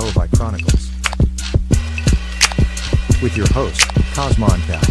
Moabite Chronicles with your host, Cosmon Cal.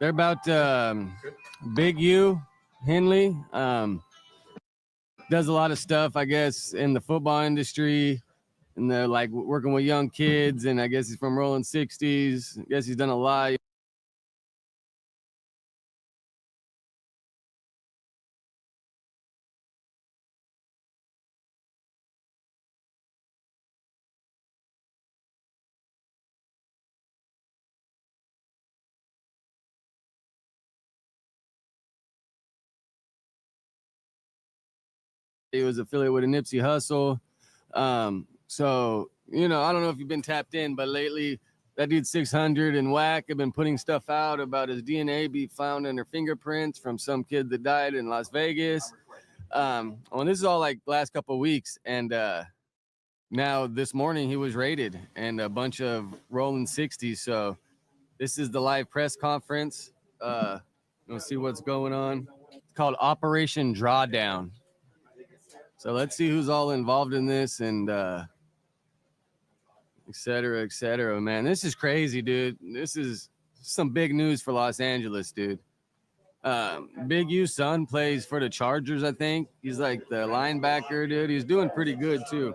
They're about Big U, Henley. Does a lot of stuff, I guess, in the football industry. And they're like working with young kids. And I guess he's from Rolling 60s. I guess he's done a lot. He was affiliated with a Nipsey Hussle. So, you know, I don't know if you've been tapped in, but lately that dude 600 and Whack have been putting stuff out about his DNA be found in her fingerprints from some kid that died in Las Vegas. Well, this is all like last couple of weeks. And now this morning he was raided and a bunch of Rolling 60s. So this is the live press conference. We'll see what's going on. It's called Operation Drawdown. So let's see who's all involved in this and et cetera, man. This is crazy, dude. This is some big news for Los Angeles, dude. Big U's son plays for the Chargers, I think. He's like the linebacker, dude. He's doing pretty good, too.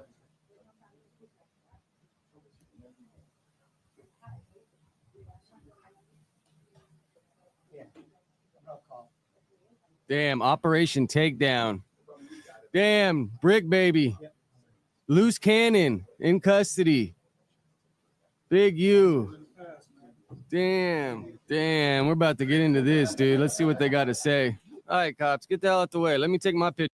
Damn, Operation Takedown. Damn, Brick Baby. Loose Cannon in custody. Big U. Damn. We're about to get into this, dude. Let's see what they got to say. All right, cops, get the hell out the way. Let me take my picture.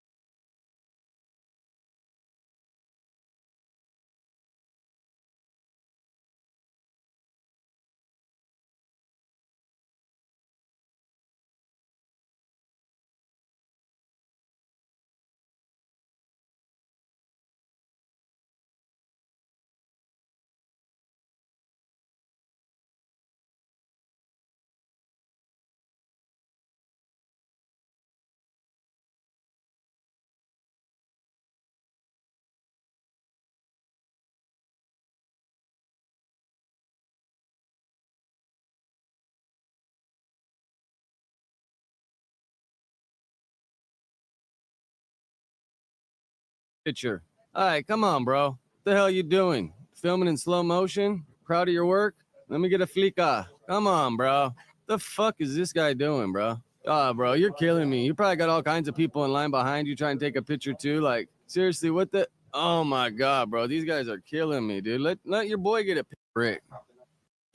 picture. All right, come on, bro. What the hell you doing? Filming in slow motion? Proud of your work? Let me get a flica. Come on, bro. The fuck is this guy doing, bro? Ah, bro, you're killing me. You probably got all kinds of people in line behind you trying to take a picture too. Like, seriously, what the? Oh my god, bro, these guys are killing me, dude. Let your boy get a Rick.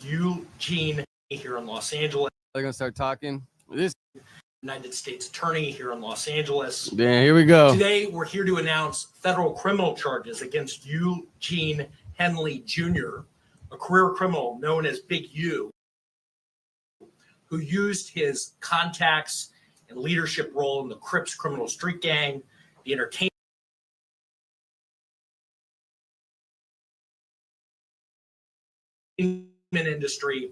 Eugene here in Los Angeles. They're gonna start talking. This United States Attorney here in Los Angeles. Yeah, here we go. Today, we're here to announce federal criminal charges against Eugene Henley Jr., a career criminal known as Big U, who used his contacts and leadership role in the Crips criminal street gang, the entertainment industry,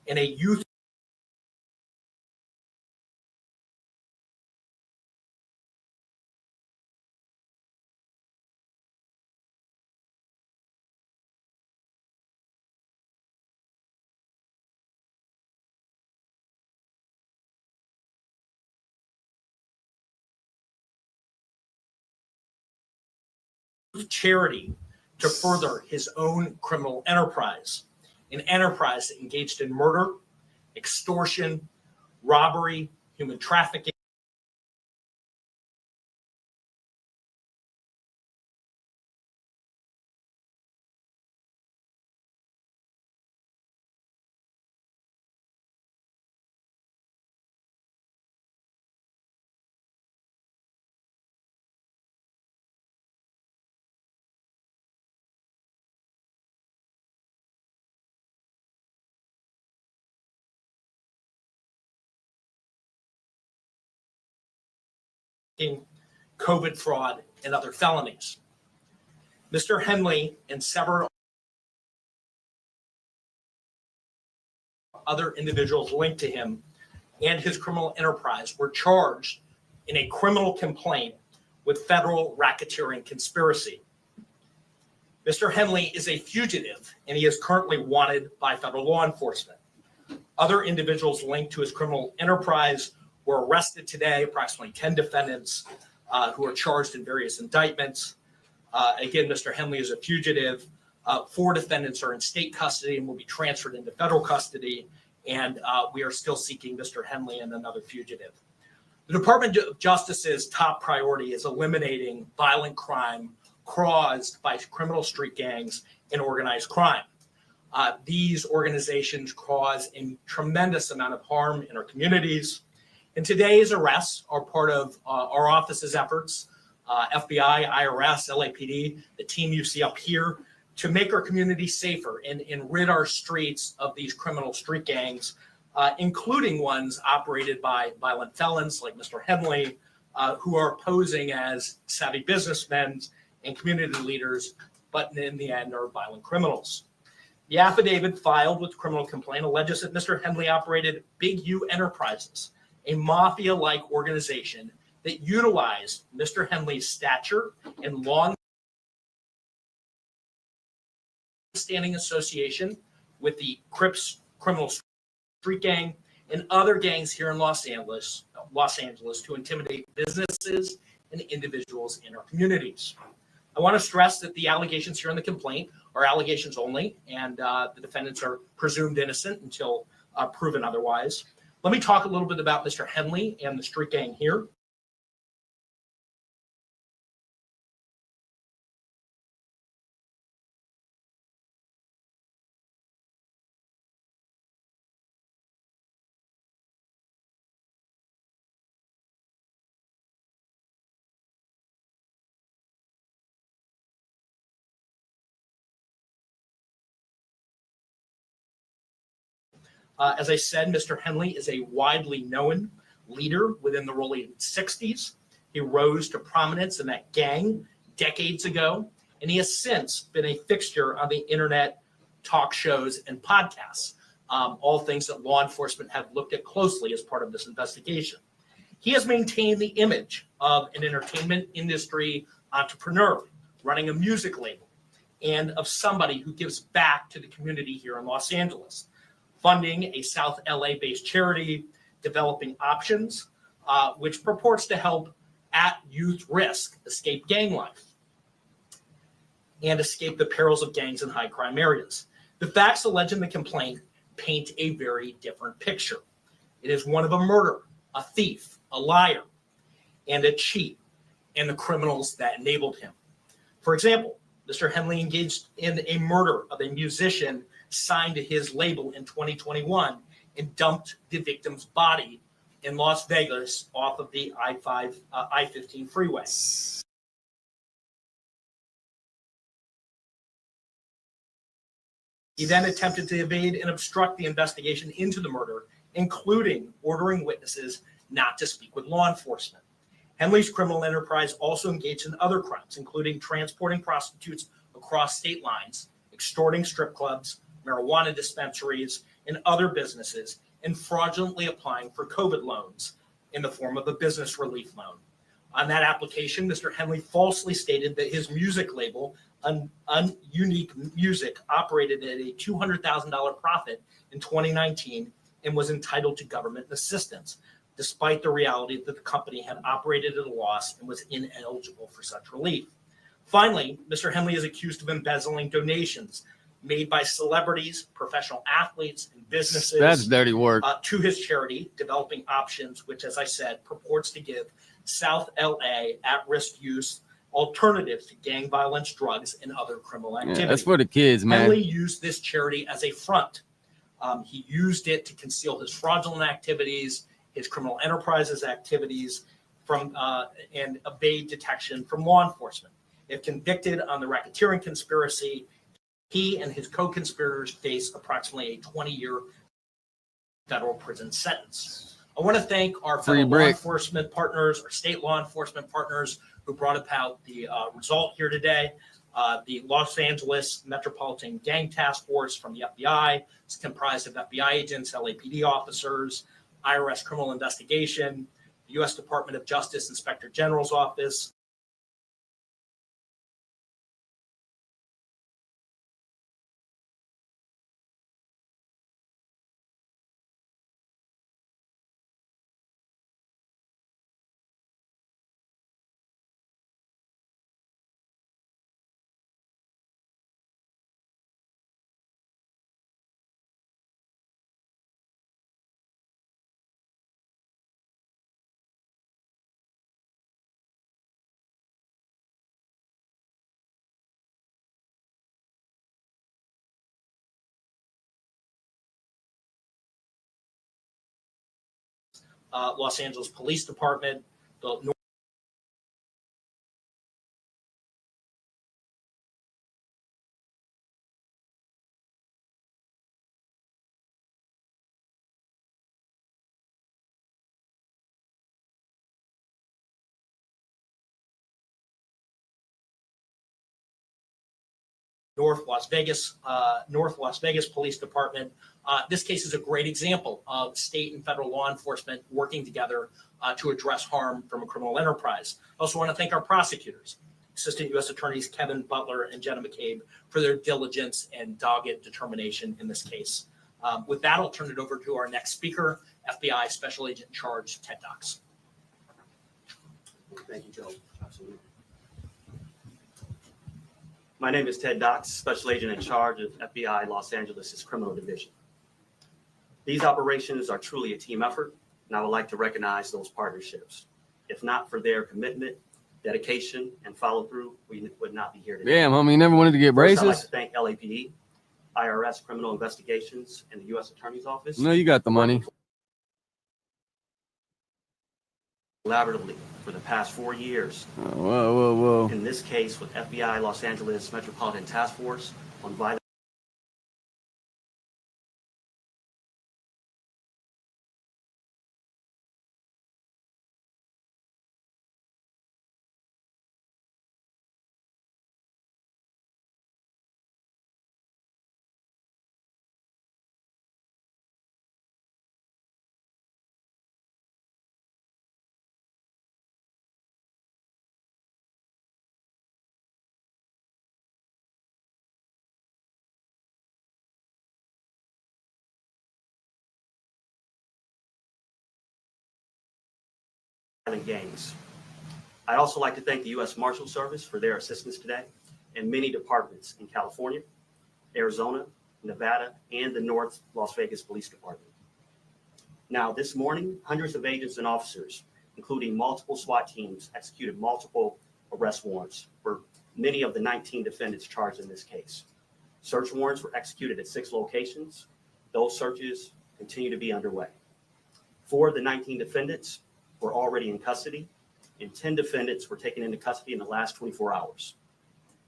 and a youth charity to further his own criminal enterprise, an enterprise that engaged in murder, extortion, robbery, human trafficking, COVID fraud, and other felonies. Mr. Henley and several other individuals linked to him and his criminal enterprise were charged in a criminal complaint with federal racketeering conspiracy. Mr. Henley is a fugitive, and he is currently wanted by federal law enforcement. Other individuals linked to his criminal enterprise were arrested today, approximately 10 defendants who are charged in various indictments. Again, Mr. Henley is a fugitive. 4 defendants are in state custody and will be transferred into federal custody. And we are still seeking Mr. Henley and another fugitive. The Department of Justice's top priority is eliminating violent crime caused by criminal street gangs and organized crime. These organizations cause a tremendous amount of harm in our communities. And today's arrests are part of our office's efforts, FBI, IRS, LAPD, the team you see up here, to make our community safer and rid our streets of these criminal street gangs, including ones operated by violent felons like Mr. Henley, who are posing as savvy businessmen and community leaders, but in the end are violent criminals. The affidavit filed with the criminal complaint alleges that Mr. Henley operated Big U Enterprises, a mafia-like organization that utilized Mr. Henley's stature and long-standing association with the Crips criminal street gang and other gangs here in Los Angeles to intimidate businesses and individuals in our communities. I want to stress that the allegations here in the complaint are allegations only, and the defendants are presumed innocent until proven otherwise. Let me talk a little bit about Mr. Henley and the street gang here. As I said, Mr. Henley is a widely known leader within the rolling 60s. He rose to prominence in that gang decades ago, and he has since been a fixture on the internet talk shows and podcasts, all things that law enforcement have looked at closely as part of this investigation. He has maintained the image of an entertainment industry entrepreneur running a music label and of somebody who gives back to the community here in Los Angeles, funding a South LA-based charity, Developing Options, which purports to help at-youth risk escape gang life. and escape the perils of gangs in high crime areas. The facts alleged in the complaint paint a very different picture. It is one of a murderer, a thief, a liar, and a cheat, and the criminals that enabled him. For example, Mr. Henley engaged in a murder of a musician signed to his label in 2021 and dumped the victim's body in Las Vegas off of the I-15 freeway. He then attempted to evade and obstruct the investigation into the murder, including ordering witnesses not to speak with law enforcement. Henley's criminal enterprise also engaged in other crimes, including transporting prostitutes across state lines, extorting strip clubs, marijuana dispensaries, and other businesses, and fraudulently applying for COVID loans in the form of a business relief loan. On that application, Mr. Henley falsely stated that his music label, Unique Music, operated at a $200,000 profit in 2019 and was entitled to government assistance, despite the reality that the company had operated at a loss and was ineligible for such relief. Finally, Mr. Henley is accused of embezzling donations made by celebrities, professional athletes, and businesses. That's dirty work. To his charity, Developing Options, which, as I said, purports to give South LA at-risk youth alternatives to gang violence, drugs, and other criminal activity. Yeah, that's for the kids, man. Henley used this charity as a front. He used it to conceal his fraudulent activities, his criminal enterprises activities, from and evade detection from law enforcement. If convicted on the racketeering conspiracy, he and his co-conspirators face approximately a 20-year federal prison sentence. I want to thank our federal law enforcement partners, our state law enforcement partners who brought about the result here today. The Los Angeles Metropolitan Gang Task Force from the FBI. It's comprised of FBI agents, LAPD officers, IRS Criminal Investigation, the U.S. Department of Justice Inspector General's Office, Los Angeles Police Department, the North Las Vegas Police Department. This case is a great example of state and federal law enforcement working together to address harm from a criminal enterprise. I also want to thank our prosecutors, Assistant U.S. Attorneys Kevin Butler and Jenna McCabe, for their diligence and dogged determination in this case. With that, I'll turn it over to our next speaker, FBI Special Agent in Charge, Ted Dox. Thank you, Joe. Absolutely. My name is Ted Dox, Special Agent in Charge of FBI Los Angeles' Criminal Division. These operations are truly a team effort, and I would like to recognize those partnerships. If not for their commitment, dedication, and follow-through, we would not be here today. Damn, homie, you never wanted to get braces? First, I'd like to thank LAPD, IRS Criminal Investigations, and the U.S. Attorney's Office. No, you got the money. Collaboratively for the past 4 years. Whoa. In this case, with FBI Los Angeles Metropolitan Task Force on violent. Gangs. I'd also like to thank the U.S. Marshal Service for their assistance today. and many departments in California, Arizona, Nevada, and the North Las Vegas Police Department. Now, this morning, hundreds of agents and officers, including multiple SWAT teams, executed multiple arrest warrants for many of the 19 defendants charged in this case. Search warrants were executed at 6 locations. Those searches continue to be underway. 4 of the 19 defendants were already in custody, and 10 defendants were taken into custody in the last 24 hours.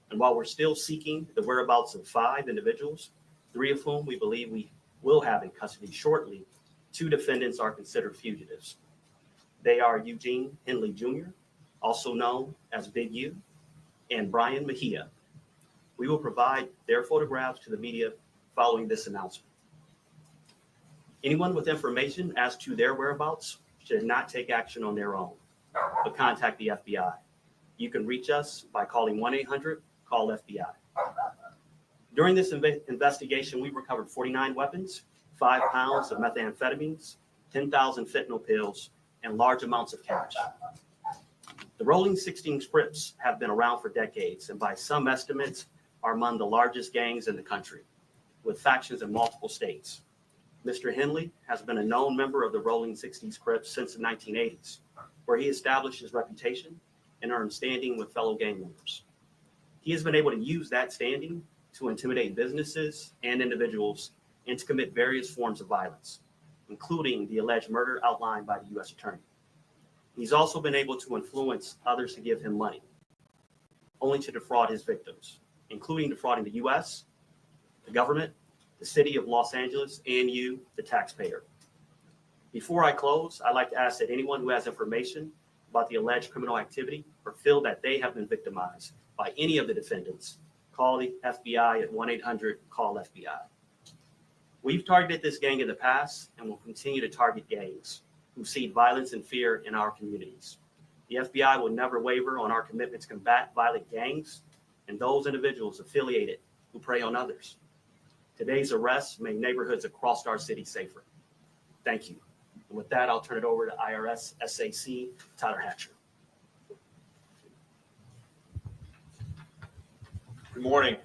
And while we're still seeking the whereabouts of 5 individuals, 3 of whom we believe we will have in custody shortly, 2 defendants are considered fugitives. They are Eugene Henley Jr., also known as Big U, and Brian Mejia. We will provide their photographs to the media following this announcement. Anyone with information as to their whereabouts should not take action on their own, but contact the FBI. You can reach us by calling 1-800-CALL-FBI. During this investigation, we recovered 49 weapons, 5 pounds of methamphetamines, 10,000 fentanyl pills, and large amounts of cash. The Rolling 16 Crips have been around for decades, and by some estimates are among the largest gangs in the country, with factions in multiple states. Mr. Henley has been a known member of the Rolling 60s Crips since the 1980s, where he established his reputation and earned standing with fellow gang members. He has been able to use that standing to intimidate businesses and individuals and to commit various forms of violence, including the alleged murder outlined by the U.S. Attorney. He's also been able to influence others to give him money, only to defraud his victims, including defrauding the U.S., the government, the city of Los Angeles, and you, the taxpayer. Before I close, I'd like to ask that anyone who has information about the alleged criminal activity or feel that they have been victimized by any of the defendants, call the FBI at 1-800-CALL-FBI. We've targeted this gang in the past and will continue to target gangs who seed violence and fear in our communities. The FBI will never waver on our commitment to combat violent gangs and those individuals affiliated who prey on others. Today's arrests make neighborhoods across our city safer. Thank you. And with that, I'll turn it over to IRS SAC Tyler Hatcher. Good morning.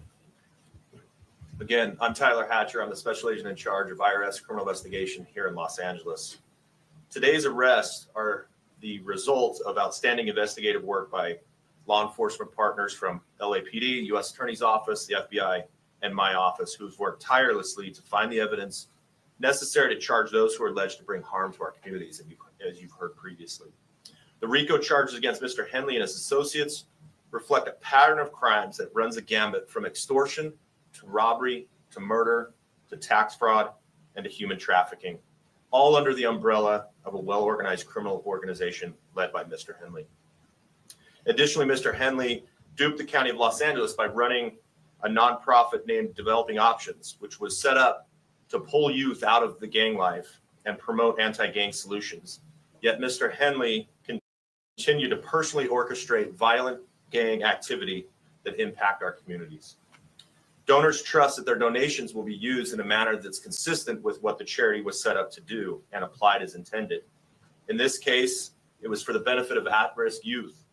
Again, I'm Tyler Hatcher. I'm the special agent in charge of IRS criminal investigation here in Los Angeles. Today's arrests are the result of outstanding investigative work by law enforcement partners from LAPD, U.S. Attorney's Office, the FBI, and my office, who's worked tirelessly to find the evidence necessary to charge those who are alleged to bring harm to our communities, as you've heard previously. The RICO charges against Mr. Henley and his associates reflect a pattern of crimes that runs a gambit from extortion to robbery to murder to tax fraud and to human trafficking, all under the umbrella of a well-organized criminal organization led by Mr. Henley. Additionally, Mr. Henley duped the County of Los Angeles by running a nonprofit named Developing Options, which was set up to pull youth out of the gang life and promote anti-gang solutions. Yet Mr. Henley continued to personally orchestrate violent gang activity that impact our communities. Donors trust that their donations will be used in a manner that's consistent with what the charity was set up to do and applied as intended. In this case, it was for the benefit of at-risk youth.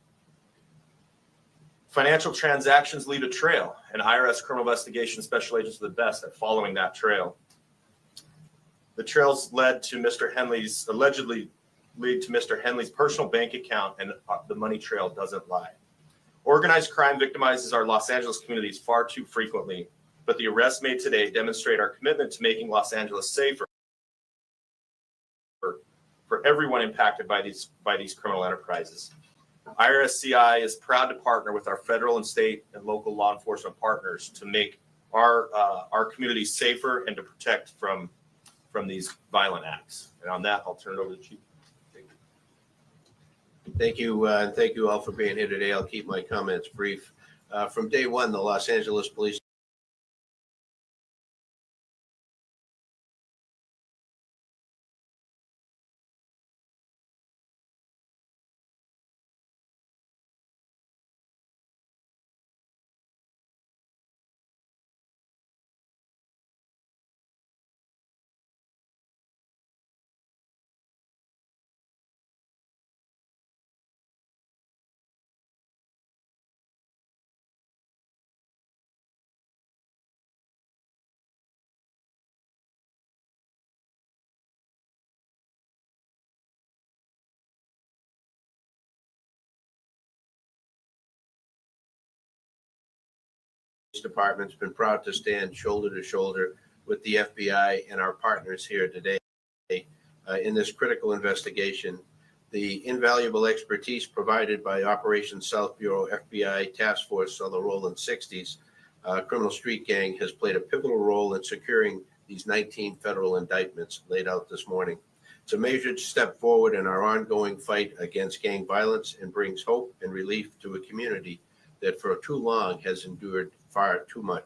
Financial transactions leave a trail, and IRS criminal investigation special agents are the best at following that trail. The trails led to allegedly lead to Mr. Henley's personal bank account, and the money trail doesn't lie. Organized crime victimizes our Los Angeles communities far too frequently, but the arrests made today demonstrate our commitment to making Los Angeles safer for everyone impacted by these criminal enterprises. IRSCI is proud to partner with our federal and state and local law enforcement partners to make our communities safer and to protect from these violent acts. And on that, I'll turn it over to the Chief. Thank you, and thank you all for being here today. I'll keep my comments brief. From day one, the Los Angeles Police Department's been proud to stand shoulder to shoulder with the FBI and our partners here today in this critical investigation. The invaluable expertise provided by Operations South Bureau FBI Task Force on the Rolling 60s criminal street gang has played a pivotal role in securing these 19 federal indictments laid out this morning. It's a major step forward in our ongoing fight against gang violence and brings hope and relief to a community that for too long has endured far too much.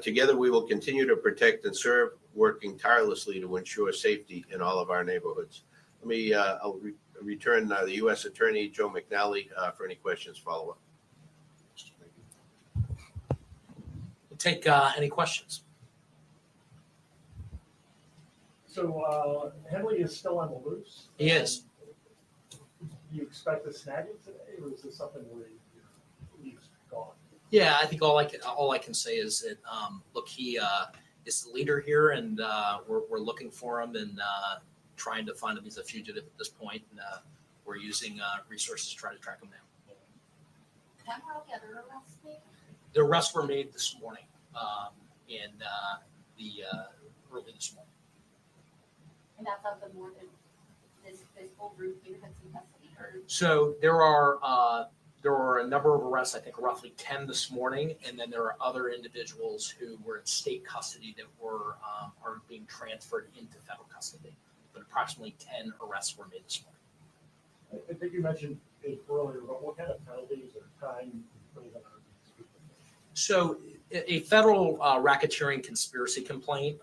Together, we will continue to protect and serve, working tirelessly to ensure safety in all of our neighborhoods. I'll return the U.S. Attorney, Joe McNally, for any questions follow-up. We'll take any questions. So Henley is still on the loose? He is. Do you expect to snag him today, or is this something where he's gone? Yeah, I think all I can say is that look, he is the leader here, and we're looking for him and trying to find him. He's a fugitive at this point, and we're using resources to try to track him down. When were all the other arrests made? The arrests were made this morning, in early this morning. And that's of the more than this whole group here that's in custody, or? So there are a number of arrests, I think roughly 10 this morning, and then there are other individuals who were in state custody that are being transferred into federal custody. But approximately 10 arrests were made this morning. I think you mentioned it earlier, but what kind of penalties or time? So a federal racketeering conspiracy complaint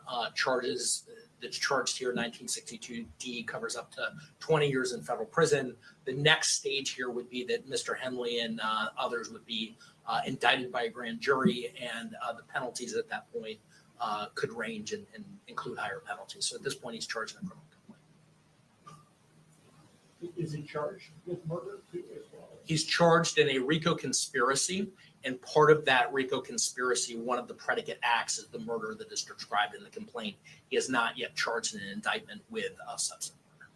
that's charged here, 1962D, covers up to 20 years in federal prison. The next stage here would be that Mr. Henley and others would be indicted by a grand jury, and the penalties at that point could range and include higher penalties. So at this point, he's charged in a criminal complaint. Is he charged with murder too as well? He's charged in a RICO conspiracy, and part of that RICO conspiracy, one of the predicate acts is the murder that is described in the complaint. He is not yet charged in an indictment with a substantive murder.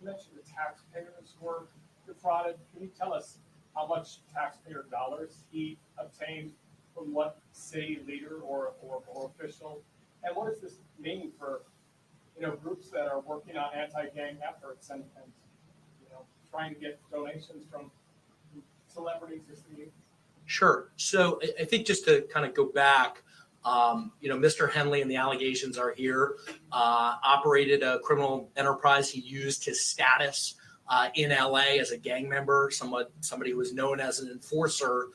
You mentioned the taxpayers were defrauded. Can you tell us how much taxpayer dollars he obtained from what city leader or official? And what does this mean for groups that are working on anti-gang efforts and trying to get donations from celebrities or cities? Sure. So I think just to kind of go back, Mr. Henley and the allegations are here, operated a criminal enterprise. He used his status in LA as a gang member, somebody who was known as an enforcer,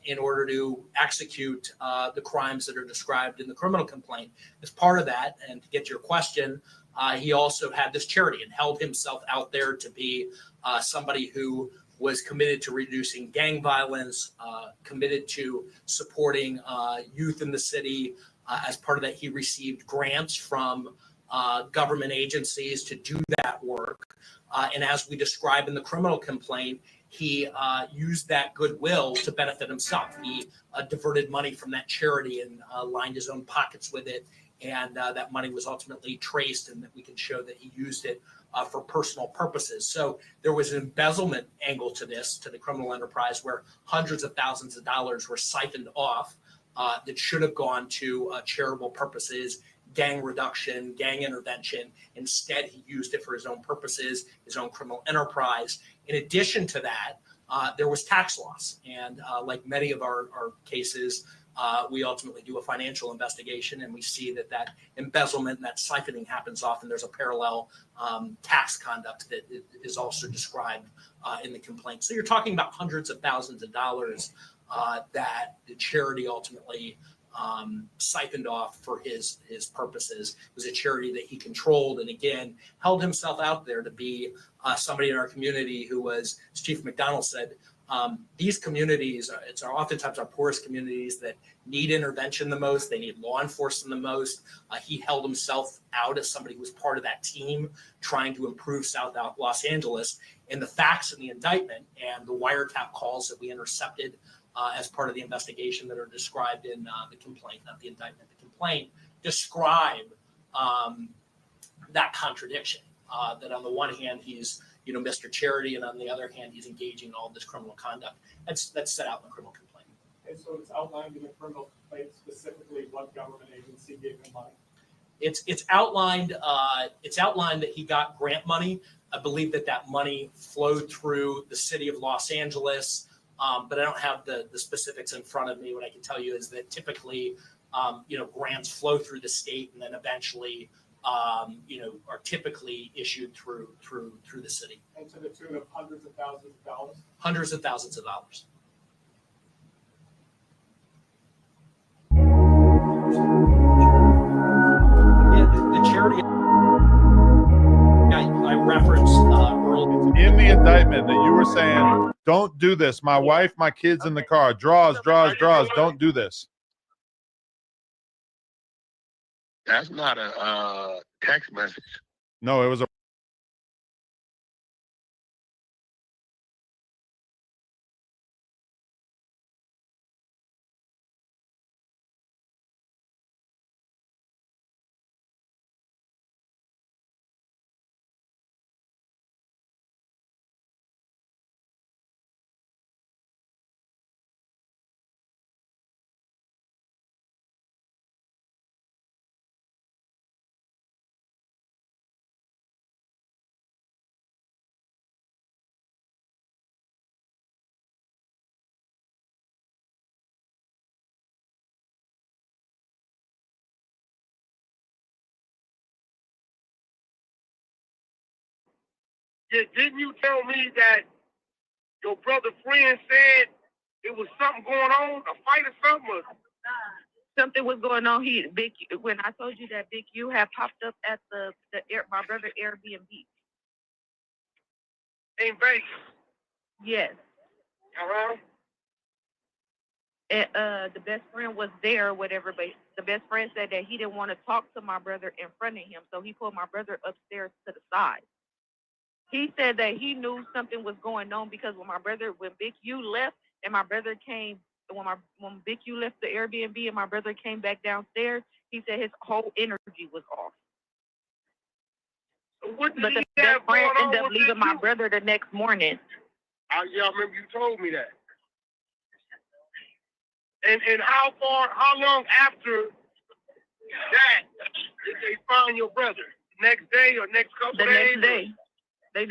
in order to execute the crimes that are described in the criminal complaint. As part of that, and to get to your question, he also had this charity and held himself out there to be somebody who was committed to reducing gang violence, committed to supporting youth in the city. As part of that, he received grants from government agencies to do that work. And as we describe in the criminal complaint, he used that goodwill to benefit himself. He diverted money from that charity and lined his own pockets with it. And that money was ultimately traced, and that we can show that he used it for personal purposes. So there was an embezzlement angle to this, to the criminal enterprise, where hundreds of thousands of dollars were siphoned off that should have gone to charitable purposes, gang reduction, gang intervention. Instead, he used it for his own purposes, his own criminal enterprise. In addition to that, there was tax loss. And like many of our cases, we ultimately do a financial investigation, and we see that embezzlement and that siphoning happens often. There's a parallel tax conduct that is also described in the complaint. So you're talking about hundreds of thousands of dollars that the charity ultimately siphoned off for his purposes. It was a charity that he controlled, and again, held himself out there to be somebody in our community who was, as Chief McDonald said, these communities, it's oftentimes our poorest communities that need intervention the most. They need law enforcement the most. He held himself out as somebody who was part of that team trying to improve South Los Angeles. And the facts in the indictment and the wiretap calls that we intercepted as part of the investigation that are described in the complaint, not the indictment, the complaint, describe that contradiction. That on the one hand, he's Mr. Charity, and on the other hand, he's engaging in all this criminal conduct. That's set out in the criminal complaint. And so it's outlined in the criminal complaint specifically what government agency gave him money. It's outlined. It's outlined that he got grant money. I believe that money flowed through the city of Los Angeles. But I don't have the specifics in front of me. What I can tell you is that typically, grants flow through the state and then eventually, are typically issued through the city. And to the tune of hundreds of thousands of dollars? Hundreds of thousands of dollars. Yeah, the charity I referenced earlier. In the indictment that you were saying, don't do this. My wife, my kids in the car. Draws. Don't do this. That's not a text message. No, it was a Yeah, didn't you tell me that your brother friend said it was something going on, a fight or something? Or... Something was going on. When I told you that Big U had popped up at my brother Airbnb. In Vegas. Yes. Uh-huh. And the best friend was there, whatever, but the best friend said that he didn't want to talk to my brother in front of him, so he pulled my brother upstairs to the side. He said that he knew something was going on because when Big U left and my brother came, when Big U left the Airbnb and my brother came back downstairs, he said his whole energy was off. What did But the he best have friend going on ended up with leaving Big my U? brother the next morning. Yeah, I remember you told me that. And how long after that did they find your brother? Next day or next couple The days? next day, they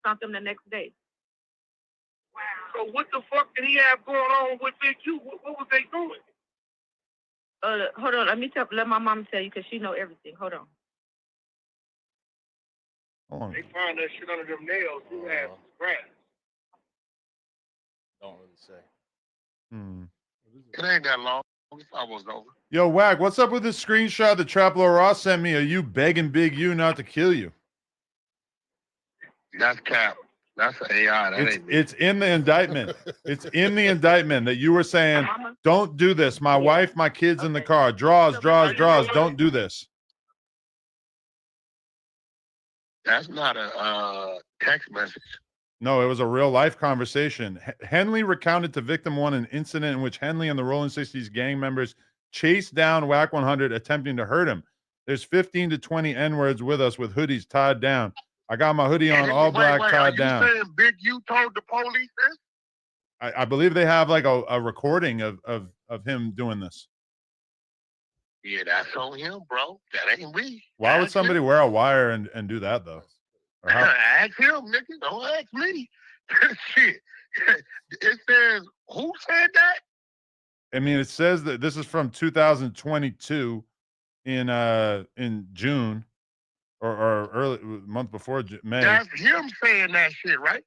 something the next day. So what the fuck did he have going on with Big Q? What was they doing? Hold on. Let my mom tell you because she know everything. Hold on. Hold on. They found that shit under them nails. Who had some grass? Don't really say. Hmm. It ain't that long. It's almost over. Yo, Whack, what's up with this screenshot that Traplo Ross sent me? Are you begging Big U not to kill you? That's cap. That's AI. That ain't me. It's in the indictment. It's in the indictment that you were saying, don't do this. My wife, my kids in the car. Draws. Don't do this. That's not a text message. No, it was a real life conversation. Henley recounted to Victim One an incident in which Henley and the Rolling 60s gang members chased down Whack 100, attempting to hurt him. There's 15 to 20 N-words with us with hoodies tied down. I got my hoodie on, all black, tied down. Are you saying Big U told the police this? I believe they have like a recording of him doing this. Yeah, that's on him, bro. That ain't me. Why would somebody wear a wire and do that though? Or how? Ask him, nigga. Don't ask me. Shit. It says, who said that? I mean, it says that this is from 2022 in June or early month before May. That's him saying that shit, right?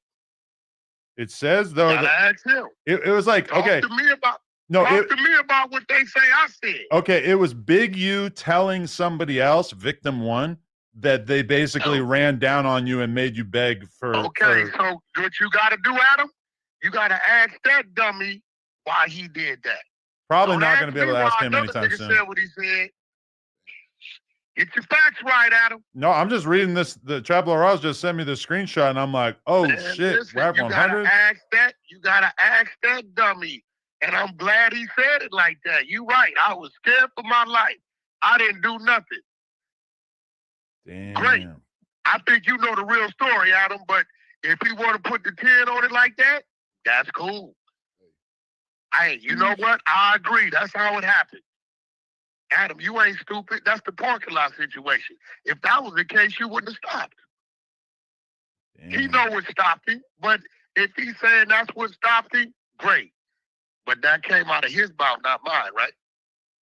It says though Gotta ask him. it was like Talk okay. to me about No, talk to me about what they say I said. Okay, it was Big U telling somebody else, Victim One, that they basically ran down on you and made you beg for. Okay, so what you gotta do, Adam? You gotta ask that dummy why he did that. Probably Don't not ask going to be able to me ask why him another anytime nigga soon. said what he said. Get your facts right, Adam. No, I'm just reading this. The Traplo Ross just sent me the screenshot, and I'm like, oh Man, shit, listen, Whack you 100. gotta ask that. You gotta ask that dummy. And I'm glad he said it like that. You right. I was scared for my life. I didn't do nothing. Damn. Great. I think you know the real story, Adam, but if you want to put the 10 on it like that, that's cool. Hey, you know what? I agree. That's how it happened. Adam, you ain't stupid. That's the parking lot situation. If that was the case, you wouldn't have stopped. He know what stopped him, but if he's saying that's what stopped him, great. But that came out of his mouth, not mine, right?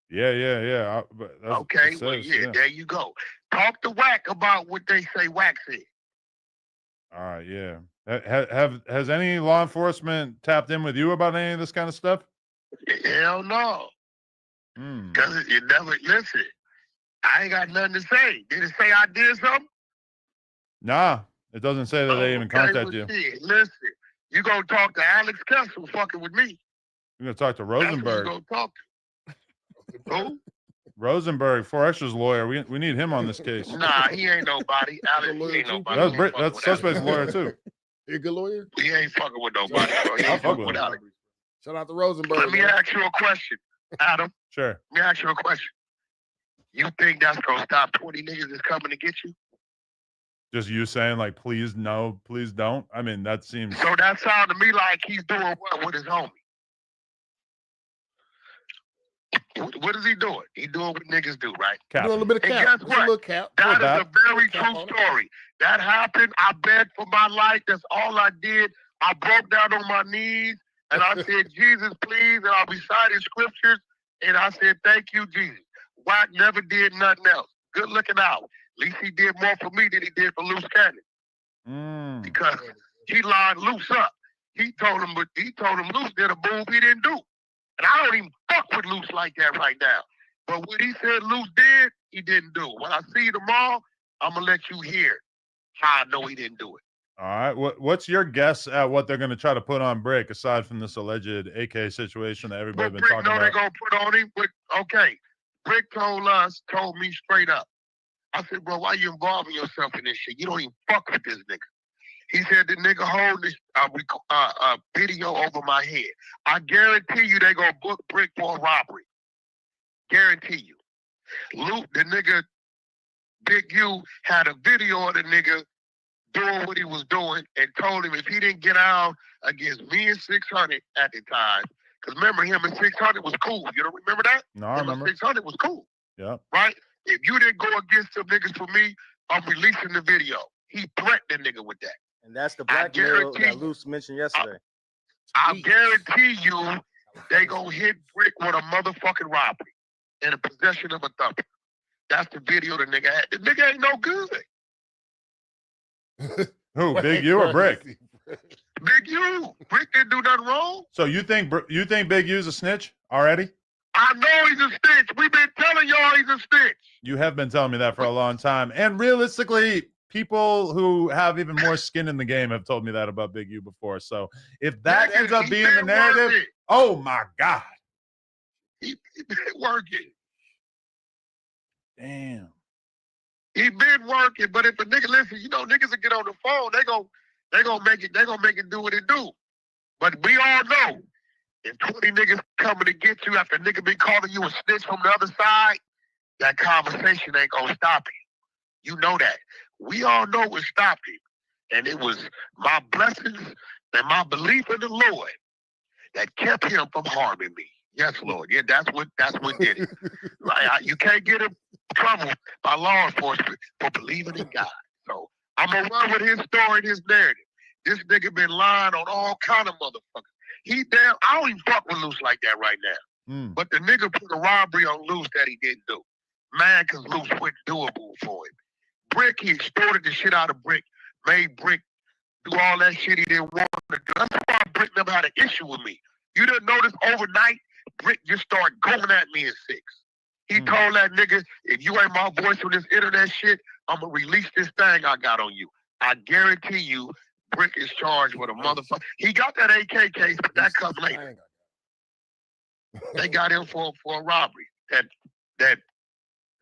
Yeah. But that's what Okay, it well, says, yeah, there you go. Talk to Whack about what they say Whack said. All right, yeah. Has any law enforcement tapped in with you about any of this kind of stuff? Hell no. Hmm. Because you never, listen, I ain't got nothing to say. Did it say I did something? Nah, it doesn't say that they even contact you. Shit. Listen, you gonna talk to Alex Kessel fucking with me. You're going to talk to That's who Rosenberg. you gonna talk to. Who? Rosenberg, 4Extra's lawyer. We need him on this case. Nah, he ain't nobody. Alex, he ain't nobody. That's He ain't fucking that's with suspect's Alex. lawyer too. He a good lawyer? He ain't fucking with nobody, bro. He I'll ain't fuck fucking with with him. Alex. Shout out to Rosenberg. Let me man. ask you a question, Adam. Sure. Let me ask you a question. You think that's gonna stop 20 niggas that's coming to get you? Just you saying like, please no, please don't. I mean, that seems. So that sounded to me like he's doing what with his homie? What is he doing? He doing what niggas do, right? Cap. Doing a little bit of And cap. guess Just a what? little cap. That is Little a very cap true on it. story. That happened. I begged for my life. That's all I did. I broke down on my knees and I said, Jesus, please. And I recited scriptures and I said, thank you, Jesus. Wack never did nothing else. Good looking out. At least he did more for me than he did for Loose Cannon. Because he lined Loose up. He told him Loose did a move he didn't do. And I don't even fuck with Loose like that right now. But what he said Loose did, he didn't do. When I see you tomorrow, I'm going to let you hear how I know he didn't do it. All right. What's your guess at what they're going to try to put on Brick aside from this alleged AK situation that everybody's been Brick talking know about? they're going to put on him. But, okay, Brick told me straight up. I said, bro, why you involving yourself in this shit? You don't even fuck with this nigga. He said the nigga hold this video over my head. I guarantee you they gonna book Brick for a robbery. Guarantee you. Luke, the nigga, Big U, had a video of the nigga doing what he was doing and told him if he didn't get out against me and 600 at the time, because remember him and 600 was cool. You don't remember that? No, I remember. 600 was cool. Yeah. Right? If you didn't go against some niggas for me, I'm releasing the video. He threatened the nigga with that. And that's the I blackmail guarantee that Luce mentioned yesterday. I guarantee you they gonna hit Brick with a motherfucking robbery and a possession of a thumper. That's the video the nigga had. The nigga ain't no good. Who, Big U or Brick? Big U. Brick didn't do nothing wrong. So you think Big U's a snitch already? I know he's a snitch. We've been telling y'all he's a snitch. You have been telling me that for a long time. And realistically, people who have even more skin in the game have told me that about Big U before. So if that Nigga, ends up he being been the narrative, working. oh my God. He been working. Damn. He been working, but if a nigga listen, you know, niggas will get on the phone, they gonna make it do what it do. But we all know if 20 niggas coming to get you after a nigga been calling you a snitch from the other side, that conversation ain't gonna stop him. You know that. We all know what stopped him. And it was my blessings and my belief in the Lord that kept him from harming me. Yes, Lord. Yeah, that's what did it. You can't get in trouble by law enforcement for believing in God. So I'm gonna run with his story and his narrative. This nigga been lying on all kind of motherfuckers. I don't even fuck with Luce like that right now. But the nigga put a robbery on Luce that he didn't do. Man, cause Luce wouldn't do a move for him. Brick, he extorted the shit out of Brick, made Brick do all that shit he didn't want to do. That's why Brick never had an issue with me. You didn't notice overnight, Brick just started going at me in 6. He told that nigga, if you ain't my voice on this internet shit, I'm gonna release this thing I got on you. I guarantee you, Brick is charged with a motherfucker. He got that AK case, but that comes later. They got him for a robbery. That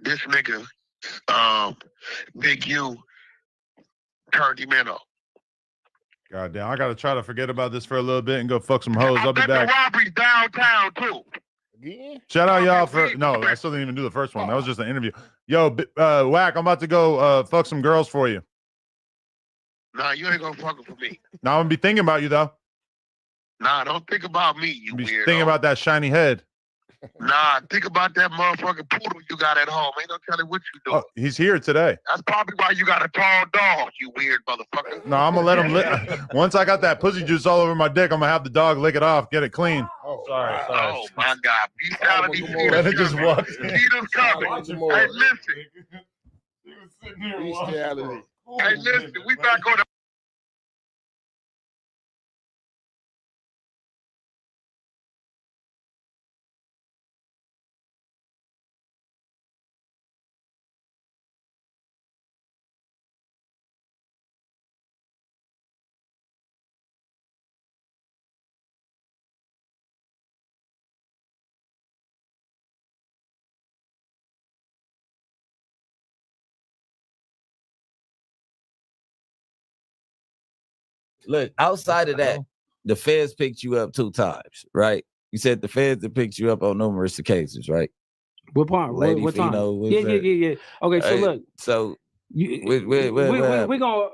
this nigga, Big U, turned him in on. God damn, I gotta try to forget about this for a little bit and go fuck some hoes. I'll be back. The robbery's downtown too. Shout out y'all for I still didn't even do the first one. That was just an interview. Yo, Whack, I'm about to go fuck some girls for you. Nah, you ain't gonna fuck it for me. Now I'm gonna be thinking about you though. Nah, don't think about me, you Be weirdo. thinking about that shiny head. Nah, think about that motherfucking poodle you got at home. Ain't no telling what you doing. Oh, he's here today. That's probably why you got a tall dog, you weird motherfucker. No, I'm gonna let him once I got that pussy juice all over my dick, I'm gonna have the dog lick it off, get it clean. Oh, sorry. Oh my God. Bestiality. Let it just walk. Peter's coming. Hey, listen. Bestiality. Hey, listen, we back on the Look, outside of that, the feds picked you up 2 times, right? You said the feds have picked you up on numerous occasions, right? What part? Lady what time? Fino was Yeah. there. Okay, so look. So we're gonna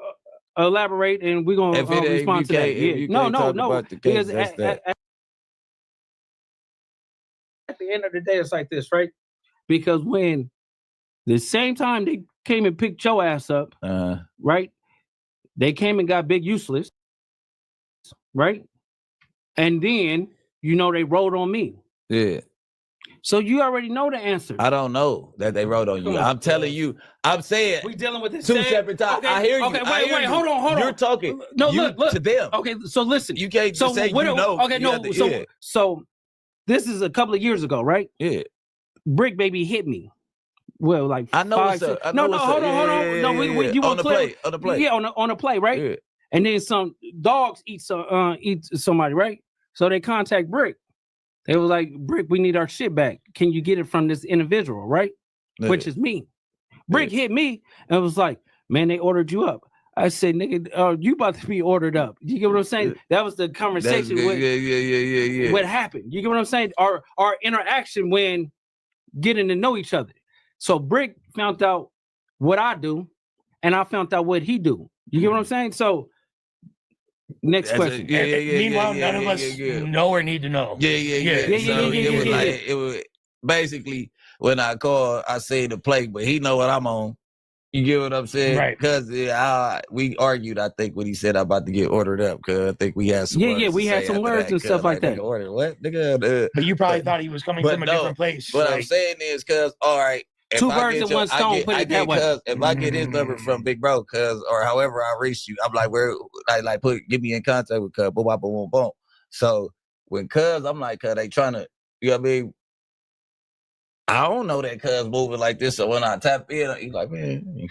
elaborate and we're gonna respond to that. Yeah. No. Because at the end of the day, it's like this, right? Because when the same time they came and picked your ass up, right? They came and got Big Useless, right? And then they wrote on me. Yeah. So you already know the answer. I don't know that they wrote on you. I'm telling you. I'm saying we dealing with this 2 separate times. Okay, I hear you. Okay, I hear wait. you. Hold on. You're talking. No, you look to them. Okay, so listen. You can't just say you know. Okay, no. So this is a couple of years ago, right? Yeah. Brick Baby hit me. Well, like I know 5, what's up. 6. No, hold on. No, you on want the play. On the play. Yeah, on the play, right? Yeah. And then some dogs eat somebody, right? So they contact Brick. They was like, Brick, we need our shit back. Can you get it from this individual, right? Yeah. Which is me. Brick hit me and was like, man, they ordered you up. I said, nigga, you about to be ordered up. You get what I'm saying? That was the conversation. Yeah. What happened? You get what I'm saying? Our interaction when getting to know each other. So Brick found out what I do, and I found out what he do. You get what I'm saying? So next question. Meanwhile, none of us know or need to know. Yeah. It was basically when I called, I say the play, but he know what I'm on. You get what I'm saying? Right. Because we argued, I think, when he said I'm about to get ordered up, because I think we had some words Yeah, we to had say some after words that, and stuff like nigga, that. order what? Nigga, But you probably thought he was coming from a different place. What I'm like- saying is, cuz, all right, if Two I birds get in one stone, put it that way. cuz, if I get his number from Big Bro, cuz, or however I reach you, I'm like, get me in contact with cuz, boom, boom, boom, boom. So when cuz, I'm like, cuz, they trying to, you know what I mean? I don't know that cuz moving like this, so when I tap in, he's like, man,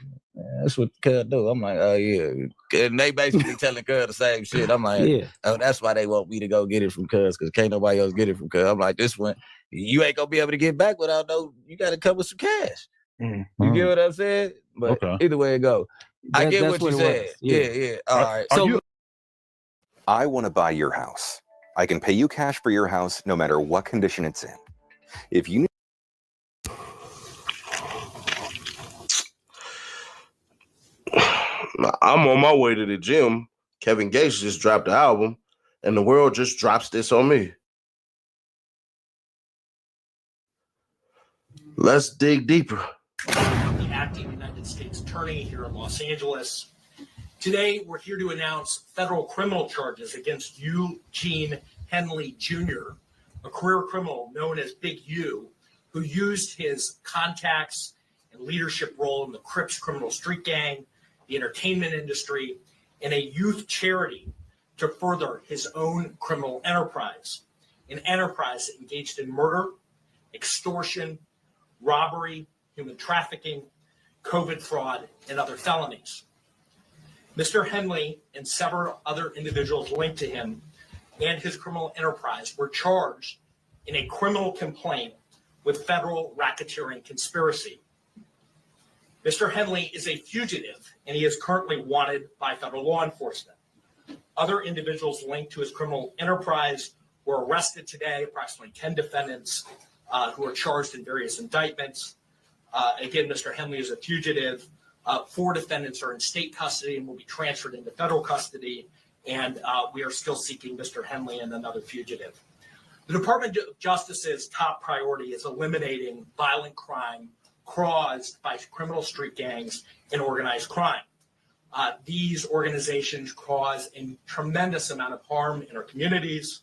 that's what cuz do. I'm like, oh yeah. And they basically telling cuz the same shit. I'm like, Yeah. oh, that's why they want me to go get it from cuz, because can't nobody else get it from cuz. I'm like, this one, you ain't gonna be able to get back without you gotta come with some cash. Mm. You get what I'm saying? But either way it go. I get what you said. Yeah. All right. So I want to buy your house. I can pay you cash for your house no matter what condition it's in. If you I'm on my way to the gym. Kevin Gates just dropped the album, and the world just drops this on me. Let's dig deeper. The acting United States Attorney here in Los Angeles. Today, we're here to announce federal criminal charges against Eugene Henley Jr., a career criminal known as Big U, who used his contacts and leadership role in the Crips criminal street gang, the entertainment industry, and a youth charity to further his own criminal enterprise, an enterprise that engaged in murder, extortion, robbery, human trafficking, COVID fraud, and other felonies. Mr. Henley and several other individuals linked to him and his criminal enterprise were charged in a criminal complaint with federal racketeering conspiracy. Mr. Henley is a fugitive, and he is currently wanted by federal law enforcement. Other individuals linked to his criminal enterprise were arrested today, approximately 10 defendants who are charged in various indictments. Again, Mr. Henley is a fugitive. 4 defendants are in state custody and will be transferred into federal custody, and we are still seeking Mr. Henley and another fugitive. The Department of Justice's top priority is eliminating violent crime caused by criminal street gangs and organized crime. These organizations cause a tremendous amount of harm in our communities.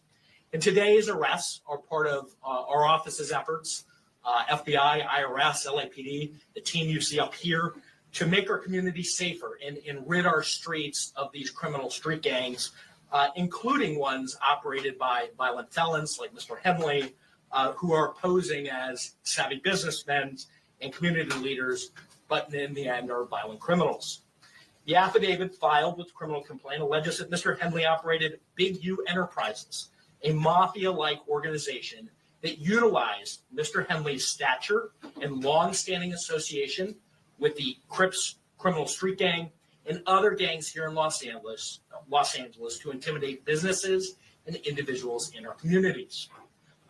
And today's arrests are part of our office's efforts, FBI, IRS, LAPD, the team you see up here, to make our communities safer and rid our streets of these criminal street gangs, including ones operated by violent felons like Mr. Henley, who are posing as savvy businessmen and community leaders, but in the end are violent criminals. The affidavit filed with the criminal complaint alleges that Mr. Henley operated Big U Enterprises, a mafia-like organization that utilized Mr. Henley's stature and long-standing association with the Crips criminal street gang and other gangs here in Los Angeles to intimidate businesses and individuals in our communities.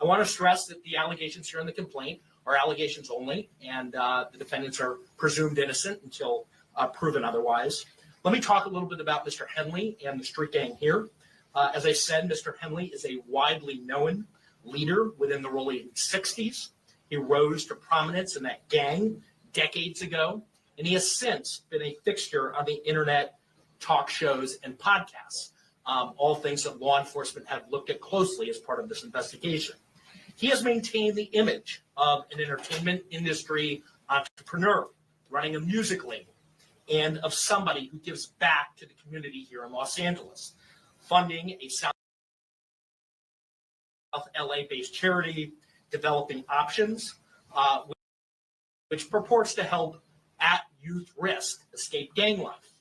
I want to stress that the allegations here in the complaint are allegations only, and the defendants are presumed innocent until proven otherwise. Let me talk a little bit about Mr. Henley and the street gang here. As I said, Mr. Henley is a widely known leader within the early 60s. He rose to prominence in that gang decades ago, and he has since been a fixture on the internet talk shows and podcasts, all things that law enforcement have looked at closely as part of this investigation. He has maintained the image of an entertainment industry entrepreneur running a music label and of somebody who gives back to the community here in Los Angeles, funding a South LA-based charity, Developing Options, which purports to help at youth risk escape gang life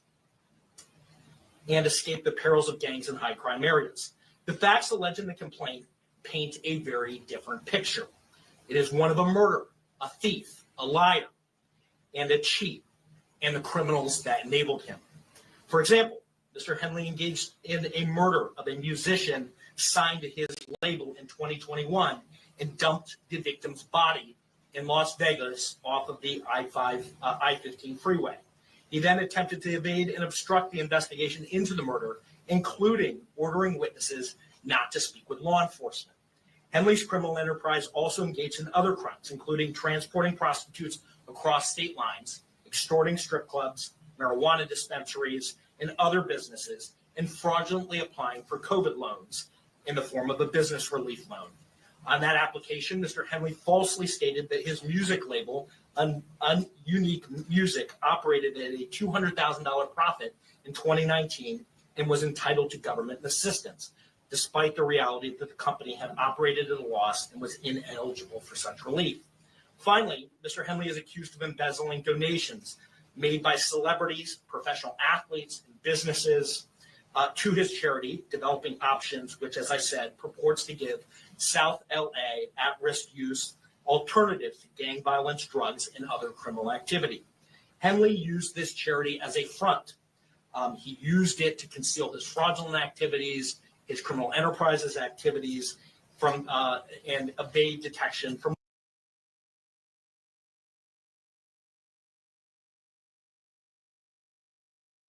and escape the perils of gangs in high crime areas. The facts alleged in the complaint paint a very different picture. It is one of a murderer, a thief, a liar, and a cheat, and the criminals that enabled him. For example, Mr. Henley engaged in a murder of a musician signed to his label in 2021 and dumped the victim's body in Las Vegas off of the I-15 freeway. He then attempted to evade and obstruct the investigation into the murder, including ordering witnesses not to speak with law enforcement. Henley's criminal enterprise also engaged in other crimes, including transporting prostitutes across state lines, extorting strip clubs, marijuana dispensaries, and other businesses, and fraudulently applying for COVID loans in the form of a business relief loan. On that application, Mr. Henley falsely stated that his music label, Unique Music, operated at a $200,000 profit in 2019 and was entitled to government assistance, despite the reality that the company had operated at a loss and was ineligible for such relief. Finally, Mr. Henley is accused of embezzling donations made by celebrities, professional athletes, and businesses to his charity, Developing Options, which, as I said, purports to give South LA at-risk youth alternatives to gang violence, drugs, and other criminal activity. Henley used this charity as a front. He used it to conceal his fraudulent activities, his criminal enterprises activities, from and evade detection from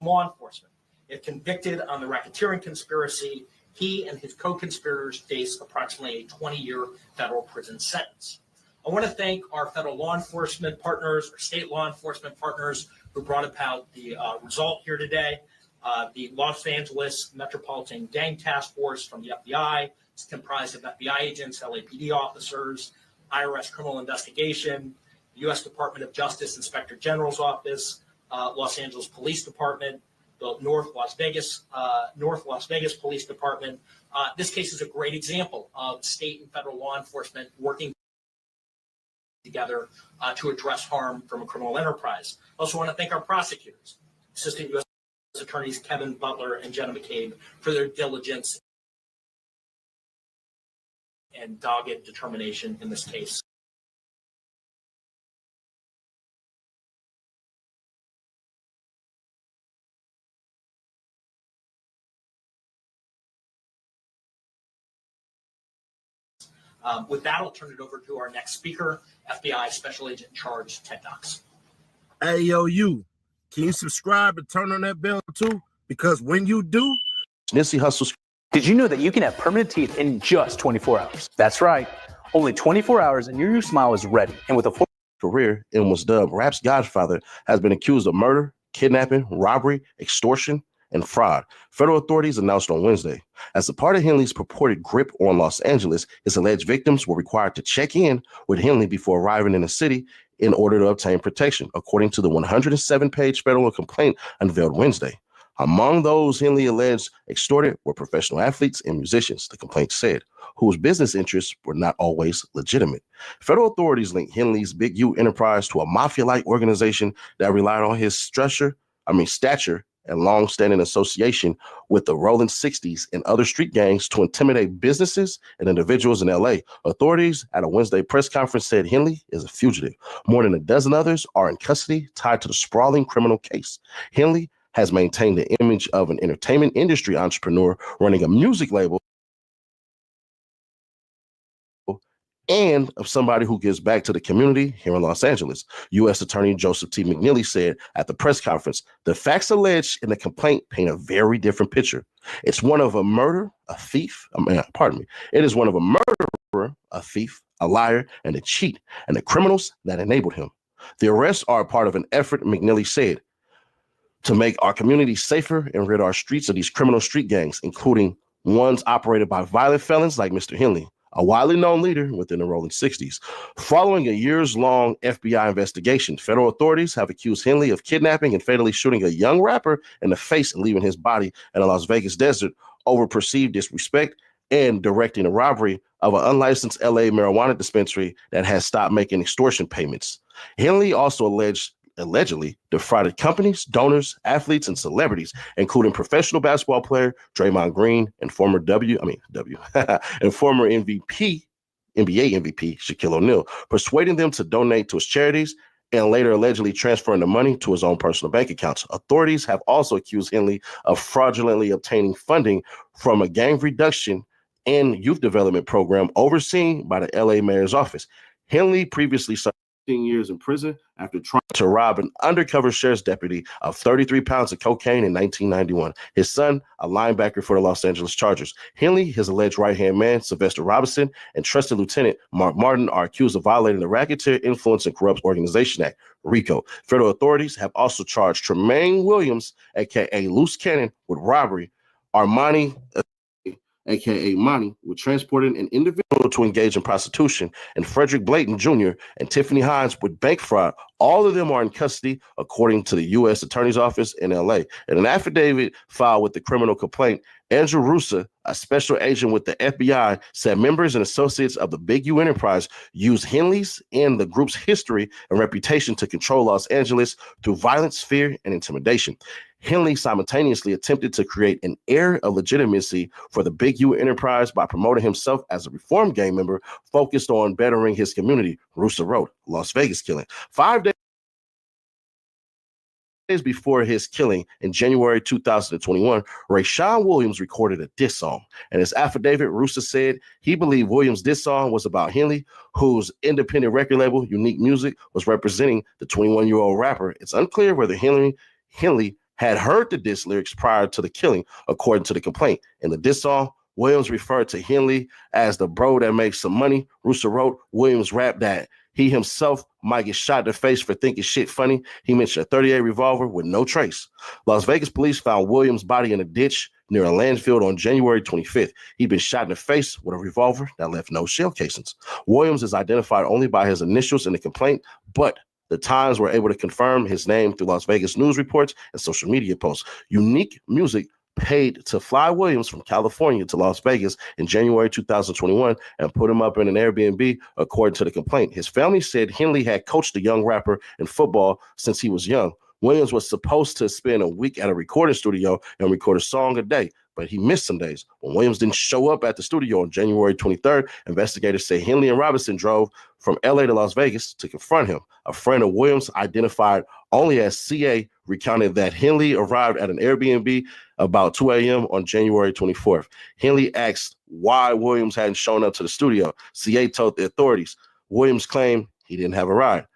law enforcement. If convicted on the racketeering conspiracy, he and his co-conspirators face approximately a 20-year federal prison sentence. I want to thank our federal law enforcement partners, our state law enforcement partners who brought about the result here today. The Los Angeles Metropolitan Gang Task Force from the FBI. It's comprised of FBI agents, LAPD officers, IRS Criminal Investigation, U.S. Department of Justice Inspector General's Office, Los Angeles Police Department, the North Las Vegas Police Department. This case is a great example of state and federal law enforcement working together to address harm from a criminal enterprise. I also want to thank our prosecutors, Assistant U.S. Attorneys Kevin Butler and Jenna McCabe, for their diligence and dogged determination in this case. With that, I'll turn it over to our next speaker, FBI Special Agent in Charge, Ted Knox. Hey, yo, you. Can you subscribe and turn on that bell too? Because when you do, Nipsey Hussle. Did you know that you can have permanent teeth in just 24 hours? That's right. Only 24 hours and your new smile is ready. And with a career and was dubbed rap's godfather, has been accused of murder, kidnapping, robbery, extortion, and fraud. Federal authorities announced on Wednesday. As a part of Henley's purported grip on Los Angeles, his alleged victims were required to check in with Henley before arriving in the city in order to obtain protection, according to the 107-page federal complaint unveiled Wednesday. Among those Henley alleged extorted were professional athletes and musicians, the complaint said, whose business interests were not always legitimate. Federal authorities linked Henley's Big U enterprise to a mafia-like organization that relied on his stature and long-standing association with the Rolling 60s and other street gangs to intimidate businesses and individuals in LA. Authorities at a Wednesday press conference said Henley is a fugitive. More than a dozen others are in custody tied to the sprawling criminal case. Henley has maintained the image of an entertainment industry entrepreneur running a music label and of somebody who gives back to the community here in Los Angeles. U.S. Attorney Joseph T. McNeely said at the press conference, the facts alleged in the complaint paint a very different picture. It's one of a murder, a thief, It is one of a murderer, a thief, a liar, and a cheat, and the criminals that enabled him. The arrests are a part of an effort, McNeely said, to make our community safer and rid our streets of these criminal street gangs, including ones operated by violent felons like Mr. Henley, a widely known leader within the Rolling 60s. Following a years-long FBI investigation, federal authorities have accused Henley of kidnapping and fatally shooting a young rapper in the face and leaving his body in a Las Vegas desert over perceived disrespect and directing a robbery of an unlicensed LA marijuana dispensary that has stopped making extortion payments. Henley also allegedly defrauded companies, donors, athletes, and celebrities, including professional basketball player Draymond Green and former and former NBA MVP Shaquille O'Neal, persuading them to donate to his charities and later allegedly transferring the money to his own personal bank accounts. Authorities have also accused Henley of fraudulently obtaining funding from a gang reduction and youth development program overseen by the LA mayor's office. Henley previously served 15 years in prison after trying to rob an undercover sheriff's deputy of 33 pounds of cocaine in 1991. His son, a linebacker for the Los Angeles Chargers. Henley, his alleged right-hand man, Sylvester Robinson, and trusted Lieutenant Mark Martin are accused of violating the Racketeer Influence and Corrupt Organization Act. RICO. Federal authorities have also charged Tremaine Williams, aka Loose Cannon, with robbery, Armani, aka Monty, with transporting an individual to engage in prostitution, and Frederick Blayton Jr. and Tiffany Hines with bank fraud. All of them are in custody, according to the U.S. Attorney's Office in L.A. In an affidavit filed with the criminal complaint, Andrew Russa, a special agent with the FBI, said members and associates of the Big U enterprise used Henley's and the group's history and reputation to control Los Angeles through violence, fear, and intimidation. Henley simultaneously attempted to create an air of legitimacy for the Big U enterprise by promoting himself as a Reform gang member focused on bettering his community, Russa wrote. Las Vegas killing. 5 days before his killing in January 2021, Rayshawn Williams recorded a diss song. In his affidavit, Russa said he believed Williams' diss song was about Henley, whose independent record label, Unique Music, was representing the 21-year-old rapper. It's unclear whether Henley had heard the diss lyrics prior to the killing, according to the complaint. In the diss song, Williams referred to Henley as the bro that makes some money. Russa wrote, Williams rapped that he himself might get shot in the face for thinking shit funny. He mentioned a 38 revolver with no trace. Las Vegas police found Williams' body in a ditch near a landfill on January 25th. He'd been shot in the face with a revolver that left no shell casings. Williams is identified only by his initials in the complaint, but the Times were able to confirm his name through Las Vegas news reports and social media posts. Unique Music paid to fly Williams from California to Las Vegas in January 2021 and put him up in an Airbnb, according to the complaint. His family said Henley had coached the young rapper in football since he was young. Williams was supposed to spend a week at a recording studio and record a song a day, but he missed some days. When Williams didn't show up at the studio on January 23rd, investigators say Henley and Robinson drove from LA to Las Vegas to confront him. A friend of Williams, identified only as CA, recounted that Henley arrived at an Airbnb about 2 a.m. on January 24th. Henley asked why Williams hadn't shown up to the studio. CA told the authorities Williams claimed he didn't have a ride.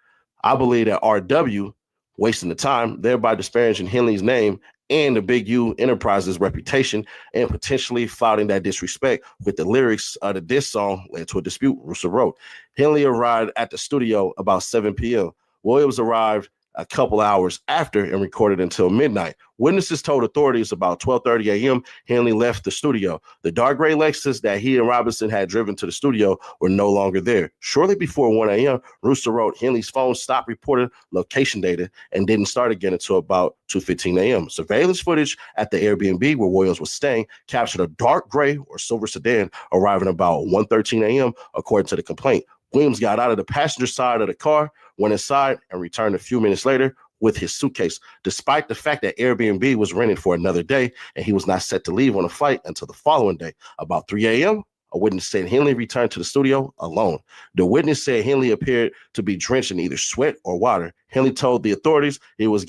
I believe that RW wasting the time, thereby disparaging Henley's name and the Big U Enterprises reputation, and potentially flouting that disrespect with the lyrics of the diss song led to a dispute, Russa wrote. Henley arrived at the studio about 7 p.m. Williams arrived a couple hours after and recorded until midnight. Witnesses told authorities about 12:30 a.m. Henley left the studio. The dark gray Lexus that he and Robinson had driven to the studio were no longer there. Shortly before 1 a.m., Russa wrote Henley's phone stopped reporting location data and didn't start again until about 2:15 a.m. Surveillance footage at the Airbnb where Williams was staying captured a dark gray or silver sedan arriving about 1:13 a.m. according to the complaint. Williams got out of the passenger side of the car, went inside, and returned a few minutes later with his suitcase, despite the fact that Airbnb was rented for another day and he was not set to leave on a flight until the following day. About 3 a.m., a witness said Henley returned to the studio alone. The witness said Henley appeared to be drenched in either sweat or water. Henley told the authorities he was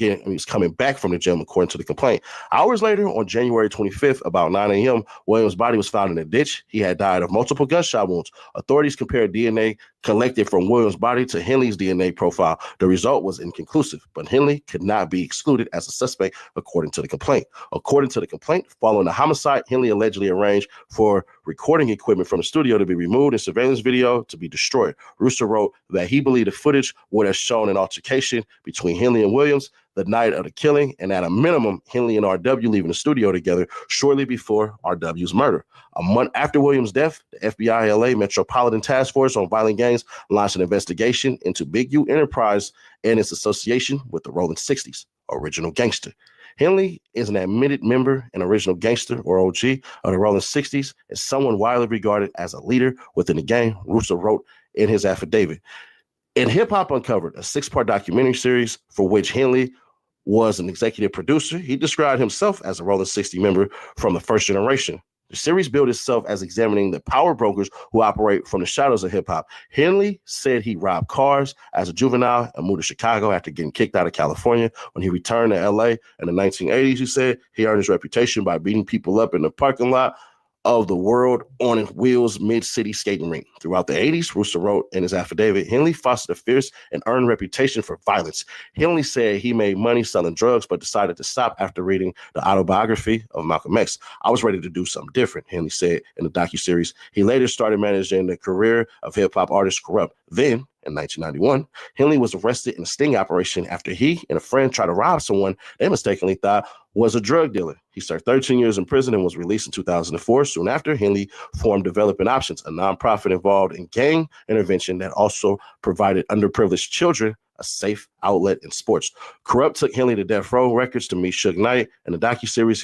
coming back from the gym, according to the complaint. Hours later, on January 25th, about 9 a.m., Williams' body was found in a ditch. He had died of multiple gunshot wounds. Authorities compared DNA collected from Williams' body to Henley's DNA profile. The result was inconclusive, but Henley could not be excluded as a suspect, according to the complaint. According to the complaint, following the homicide, Henley allegedly arranged for recording equipment from the studio to be removed and surveillance video to be destroyed. Russa wrote that he believed the footage would have shown an altercation between Henley and Williams the night of the killing, and at a minimum, Henley and RW leaving the studio together shortly before RW's murder. A month after Williams' death, the FBI LA Metropolitan Task Force on Violent Gangs launched an investigation into Big U Enterprise and its association with the Rolling 60s, Original Gangster. Henley is an admitted member and original gangster, or OG, of the Rolling 60s, and someone widely regarded as a leader within the gang, Russa wrote in his affidavit. And Hip Hop Uncovered, a 6-part documentary series for which Henley was an executive producer, he described himself as a Rolling 60 member from the first generation. The series billed itself as examining the power brokers who operate from the shadows of hip-hop. Henley said he robbed cars as a juvenile and moved to Chicago after getting kicked out of California. When he returned to LA in the 1980s, he said he earned his reputation by beating people up in the parking lot of the World on Wheels Mid-City Skating Rink. Throughout the 80s, Russa wrote in his affidavit, Henley fostered a fierce and earned a reputation for violence. Henley said he made money selling drugs, but decided to stop after reading the autobiography of Malcolm X. I was ready to do something different, Henley said in the docuseries. He later started managing the career of hip-hop artist Corrupt. Then, In 1991, Henley was arrested in a sting operation after he and a friend tried to rob someone they mistakenly thought was a drug dealer. He served 13 years in prison and was released in 2004. Soon after, Henley formed Developing Options, a nonprofit involved in gang intervention that also provided underprivileged children a safe outlet in sports. Corrupt took Henley to Death Row Records to meet Suge Knight. In the docuseries,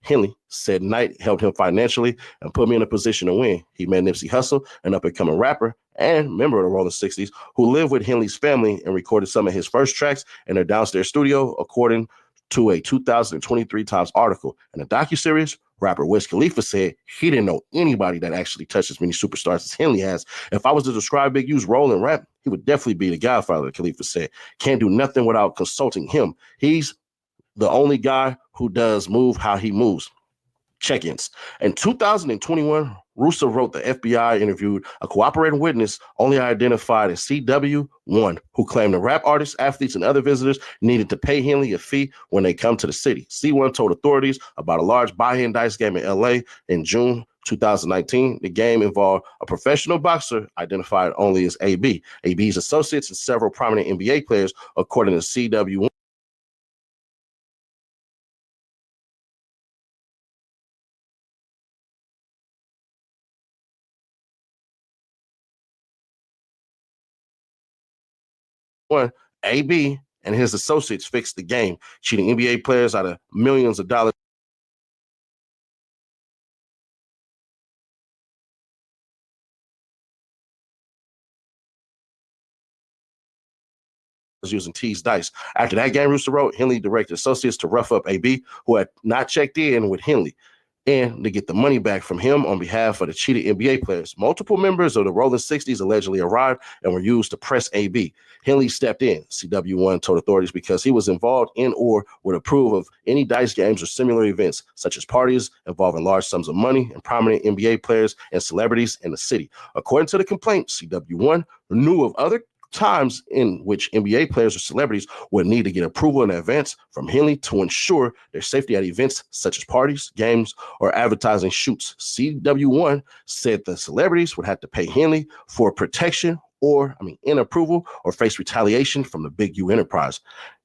Henley said Knight helped him financially and put me in a position to win. He met Nipsey Hussle, an up-and-coming rapper and member of the Rolling 60s, who lived with Henley's family and recorded some of his first tracks in their downstairs studio, according to a 2023 Times article. In the docuseries, rapper Wiz Khalifa said he didn't know anybody that actually touched as many superstars as Henley has. If I was to describe Big U's role in rap, he would definitely be the godfather, Khalifa said. Can't do nothing without consulting him. He's the only guy who does move how he moves. Check-ins. In 2021, Russo wrote the FBI interviewed a cooperating witness only identified as CW1, who claimed the rap artists, athletes, and other visitors needed to pay Henley a fee when they come to the city. C1 told authorities about a large buy-in dice game in LA in June 2019. The game involved a professional boxer identified only as AB, AB's associates, and several prominent NBA players, according to CW1. AB and his associates fixed the game, cheating NBA players out of millions of dollars using T's dice. After that game, Rooster wrote, Henley directed associates to rough up AB, who had not checked in with Henley, and to get the money back from him on behalf of the cheated NBA players. Multiple members of the Rolling 60s allegedly arrived and were used to press AB. Henley stepped in, CW1 told authorities, because he was involved in or would approve of any dice games or similar events, such as parties involving large sums of money and prominent NBA players and celebrities in the city. According to the complaint, CW1 knew of other times in which NBA players or celebrities would need to get approval in advance from Henley to ensure their safety at events such as parties, games, or advertising shoots. CW1 said the celebrities would have to pay Henley for protection in approval or face retaliation from the Big U enterprise.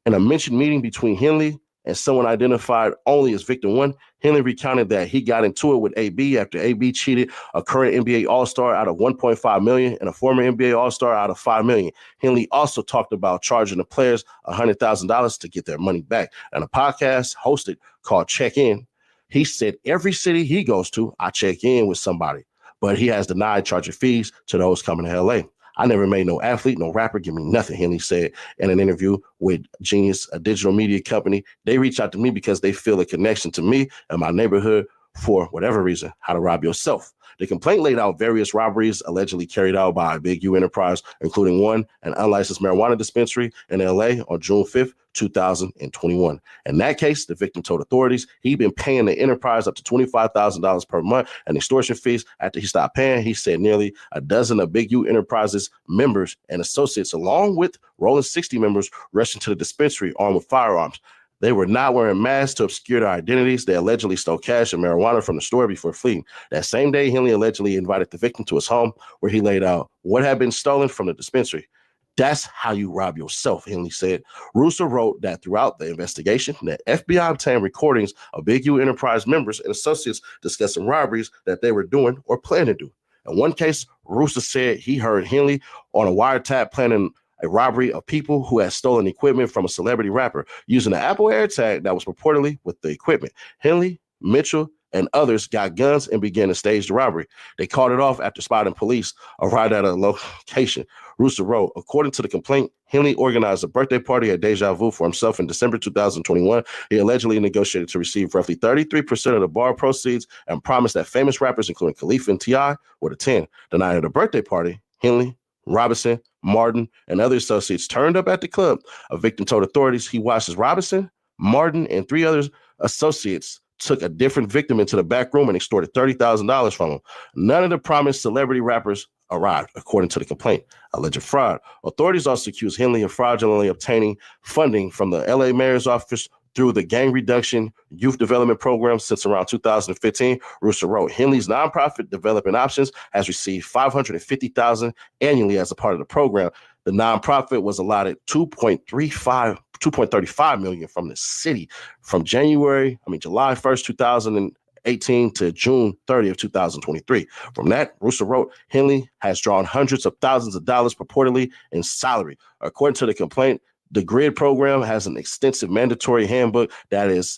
In a mentioned meeting between Henley and someone identified only as Victim 1, Henley recounted that he got into it with AB after AB cheated a current NBA All-Star out of $1.5 million and a former NBA All-Star out of $5 million. Henley also talked about charging the players $100,000 to get their money back. And a podcast hosted called Check In, he said every city he goes to, I check in with somebody, but he has denied charging fees to those coming to LA. I never made no athlete, no rapper give me nothing, Henley said in an interview with Genius, a digital media company. They reached out to me because they feel a connection to me and my neighborhood for whatever reason, how to rob yourself. The complaint laid out various robberies allegedly carried out by a Big U enterprise, including one, an unlicensed marijuana dispensary in LA on June 5th, 2021. In that case, the victim told authorities he'd been paying the enterprise up to $25,000 per month and extortion fees. After he stopped paying, he said nearly a dozen of Big U Enterprises members and associates, along with Rolling 60 members, rushed into the dispensary armed with firearms. They were not wearing masks to obscure their identities. They allegedly stole cash and marijuana from the store before fleeing. That same day, Henley allegedly invited the victim to his home, where he laid out what had been stolen from the dispensary. That's how you rob yourself, Henley said. Russo wrote that throughout the investigation, the FBI obtained recordings of Big U Enterprise members and associates discussing robberies that they were doing or planning to do. In one case, Russo said he heard Henley on a wiretap planning a robbery of people who had stolen equipment from a celebrity rapper using an Apple AirTag that was purportedly with the equipment. Henley, Mitchell, and others got guns and began to stage the robbery. They called it off after spotting police arrived at a location. Russo wrote, according to the complaint, Henley organized a birthday party at Deja Vu for himself in December 2021. He allegedly negotiated to receive roughly 33% of the bar proceeds and promised that famous rappers, including Khalifa and T.I., would attend. The night of the birthday party, Henley, Robinson, Martin, and other associates turned up at the club. A victim told authorities he watched as Robinson, Martin, and three other associates took a different victim into the back room and extorted $30,000 from him. None of the promised celebrity rappers arrived, according to the complaint. Alleged fraud. Authorities also accused Henley of fraudulently obtaining funding from the LA mayor's office through the gang reduction youth development program since around 2015. Rooster wrote, Henley's nonprofit Development Options has received $550,000 annually as a part of the program. The nonprofit was allotted $2.35 million from the city from July 1st, 2018 to June 30th, 2023. From that, Rooster wrote, Henley has drawn hundreds of thousands of dollars purportedly in salary. According to the complaint, the GRID program has an extensive mandatory handbook that is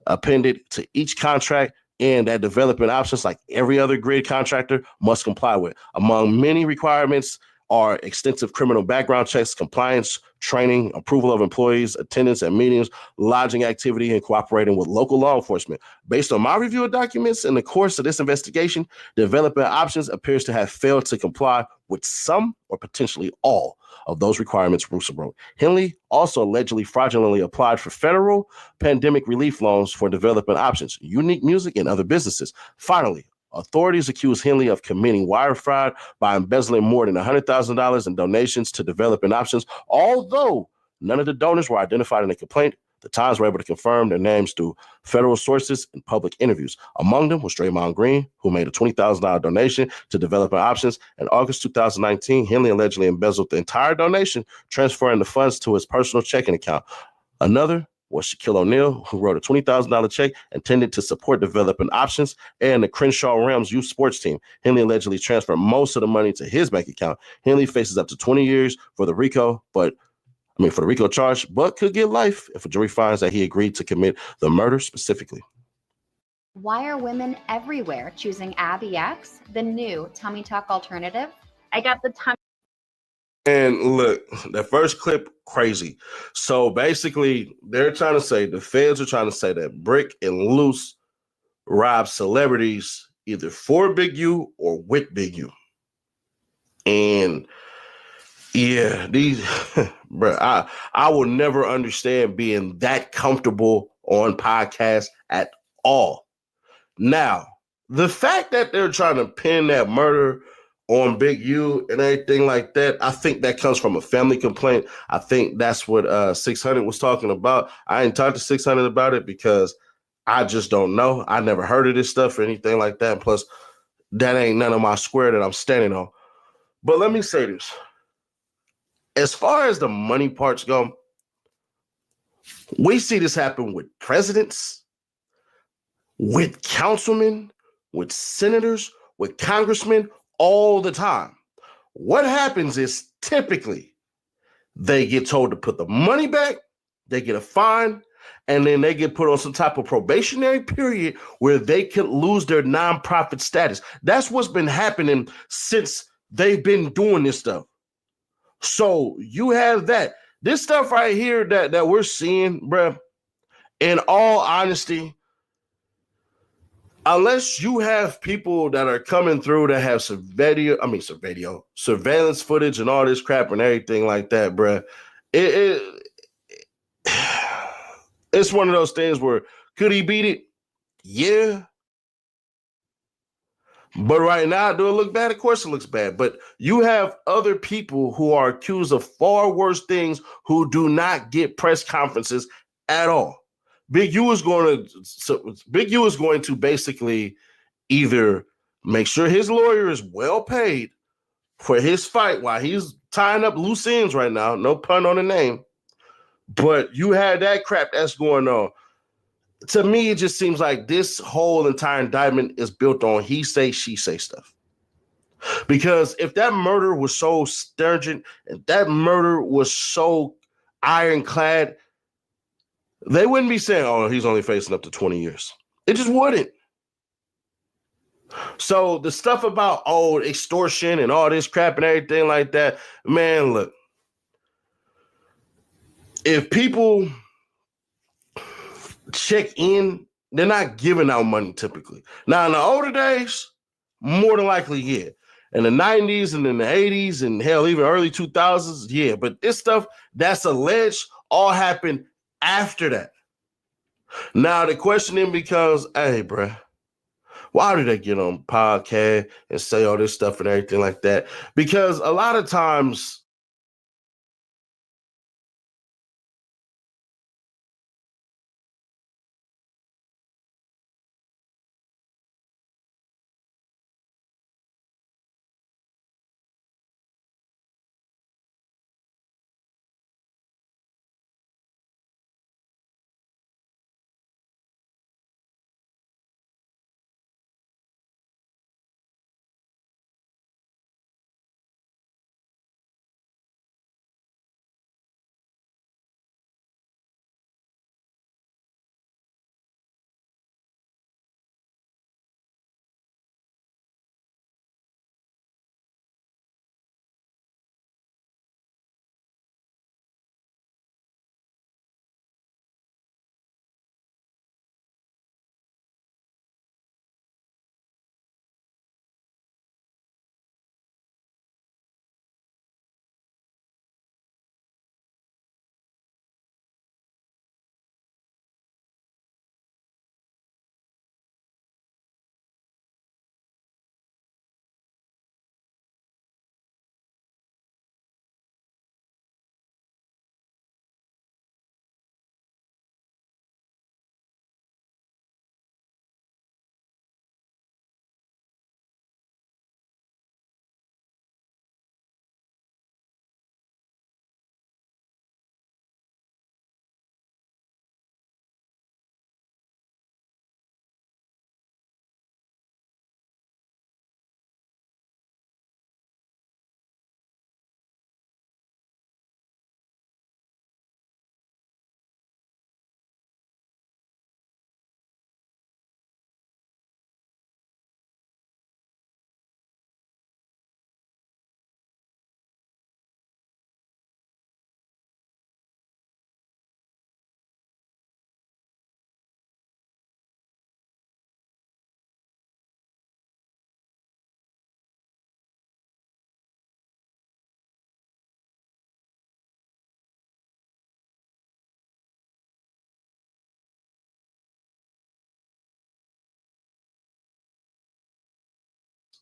appended to each contract and that Development Options, like every other GRID contractor, must comply with. Among many requirements are extensive criminal background checks, compliance, training, approval of employees, attendance at meetings, lodging activity, and cooperating with local law enforcement. Based on my review of documents in the course of this investigation, Development Options appears to have failed to comply with some or potentially all of those requirements, Rooster wrote. Henley also allegedly fraudulently applied for federal pandemic relief loans for Development Options, Unique Music, and other businesses. Finally, authorities accuse Henley of committing wire fraud by embezzling more than $100,000 in donations to Development Options. Although none of the donors were identified in the complaint, the Times were able to confirm their names through federal sources and public interviews. Among them was Draymond Green, who made a $20,000 donation to Development Options. In August 2019, Henley allegedly embezzled the entire donation, transferring the funds to his personal checking account. Another was Shaquille O'Neal, who wrote a $20,000 check intended to support Development Options and the Crenshaw Rams youth sports team. Henley allegedly transferred most of the money to his bank account. Henley faces up to 20 years for the RICO charge, but could get life if a jury finds that he agreed to commit the murder specifically. Why are women everywhere choosing Abby X, the new tummy tuck alternative? I got the tummy. And look, the first clip, crazy. So basically, they're trying to say, the feds are trying to say that Brick and Luce rob celebrities either for Big U or with Big U. And yeah, these, bro, I will never understand being that comfortable on podcasts at all. Now, the fact that they're trying to pin that murder on Big U and everything like that, I think that comes from a family complaint. I think that's what 600 was talking about. I ain't talked to 600 about it because I just don't know. I never heard of this stuff or anything like that. Plus, that ain't none of my square that I'm standing on. But let me say this. As far as the money parts go, we see this happen with presidents, with councilmen, with senators, with congressmen, all the time. What happens is typically they get told to put the money back, they get a fine, and then they get put on some type of probationary period where they could lose their nonprofit status. That's what's been happening since they've been doing this stuff. So you have that. This stuff right here that we're seeing, bruh, in all honesty, unless you have people that are coming through that have surveillance footage and all this crap and everything like that, bruh, it's one of those things where could he beat it? Yeah. But right now, do it look bad? Of course it looks bad. But you have other people who are accused of far worse things who do not get press conferences at all. Big U is going to basically either make sure his lawyer is well paid for his fight while he's tying up loose ends right now. No pun on the name. But you had that crap that's going on. To me, it just seems like this whole entire indictment is built on he say, she say stuff. Because if that murder was so stringent, if that murder was so ironclad, they wouldn't be saying, oh, he's only facing up to 20 years. It just wouldn't. So the stuff about, extortion and all this crap and everything like that, man, look. If people check in, they're not giving out money typically. Now, in the older days, more than likely, yeah. In the 90s and in the 80s and hell, even early 2000s, yeah. But this stuff that's alleged all happened after that. Now, the question then becomes, hey, bruh, why do they get on podcast and say all this stuff and everything like that? Because a lot of times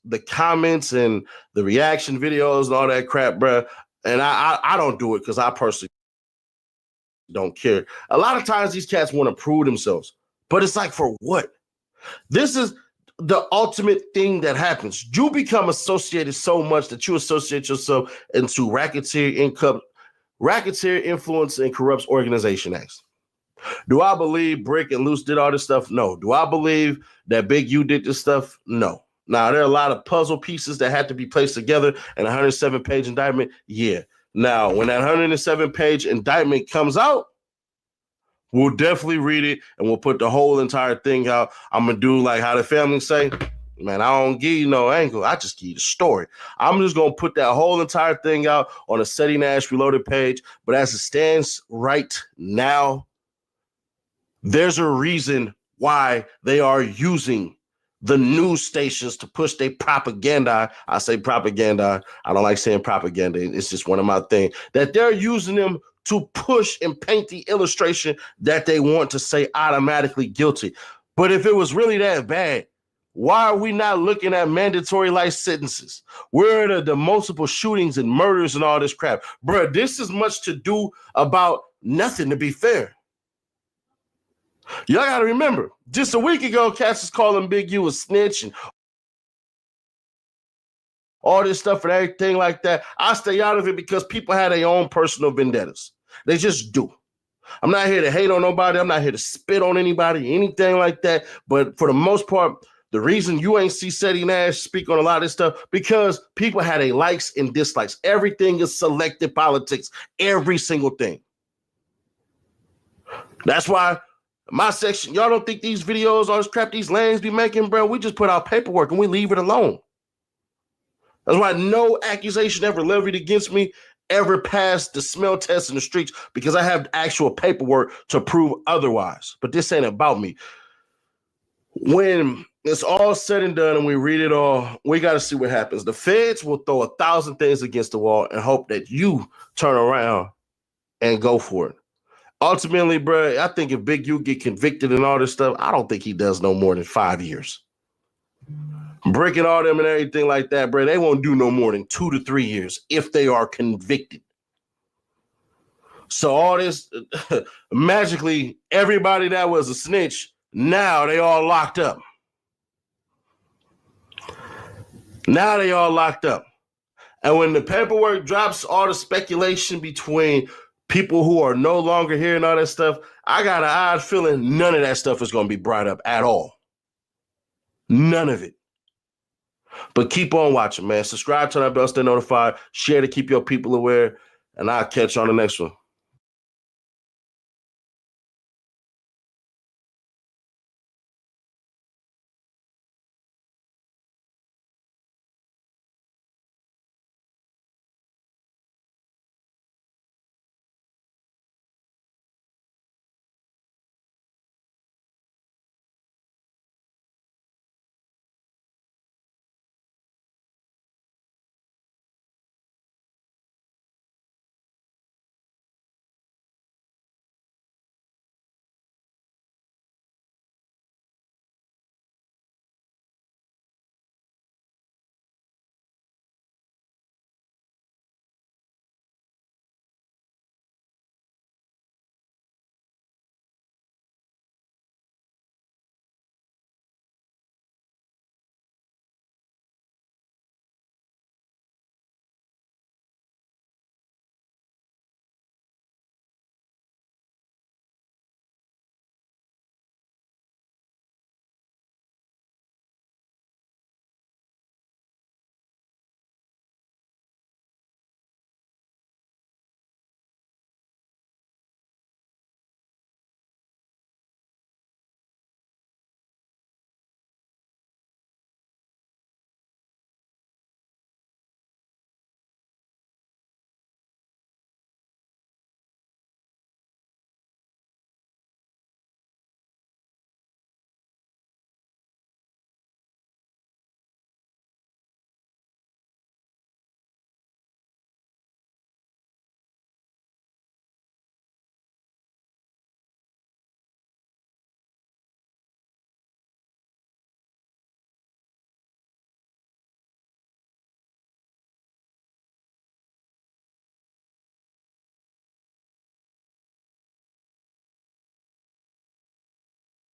the comments and the reaction videos and all that crap, bro. And I don't do it because I personally don't care. A lot of times these cats want to prove themselves, but it's like, for what? This is the ultimate thing that happens. You become associated so much that you associate yourself into racketeer influence and corrupts organization acts. Do I believe Brick and Luce did all this stuff? No. Do I believe that Big U did this stuff? No. Now, there are a lot of puzzle pieces that had to be placed together in a 107-page indictment. Yeah. Now, when that 107-page indictment comes out, we'll definitely read it and we'll put the whole entire thing out. I'm going to do like how the family say, man, I don't give you no angle. I just give you the story. I'm just going to put that whole entire thing out on a Seti Nash Reloaded page. But as it stands right now, there's a reason why they are using the news stations to push their propaganda. I say propaganda. I don't like saying propaganda. It's just one of my things. That they're using them to push and paint the illustration that they want to say automatically guilty. But if it was really that bad, why are we not looking at mandatory life sentences? Where are the multiple shootings and murders and all this crap? Bruh, this is much to do about nothing, to be fair. Y'all got to remember, just a week ago, cats was calling Big U a snitch and all this stuff and everything like that. I stay out of it because people have their own personal vendettas. They just do. I'm not here to hate on nobody. I'm not here to spit on anybody, anything like that. But for the most part, the reason you ain't see Seti Nash speak on a lot of this stuff, because people had their likes and dislikes. Everything is selective politics. Every single thing. That's why my section, y'all don't think these videos, all this crap these lanes be making, bro, we just put out paperwork and we leave it alone. That's why no accusation ever levied against me ever passed the smell test in the streets, because I have actual paperwork to prove otherwise. But this ain't about me. When it's all said and done and we read it all, we got to see what happens. The feds will throw 1,000 things against the wall and hope that you turn around and go for it. Ultimately, bro, I think if Big U get convicted and all this stuff, I don't think he does no more than 5 years. Breaking all them and everything like that, bro, they won't do no more than 2 to 3 years if they are convicted. So all this, magically, everybody that was a snitch, now they all locked up. Now they all locked up. And when the paperwork drops, all the speculation between people who are no longer here and all that stuff, I got an odd feeling none of that stuff is going to be brought up at all. None of it. But keep on watching, man. Subscribe, turn that bell, stay notified, share to keep your people aware, and I'll catch you on the next one.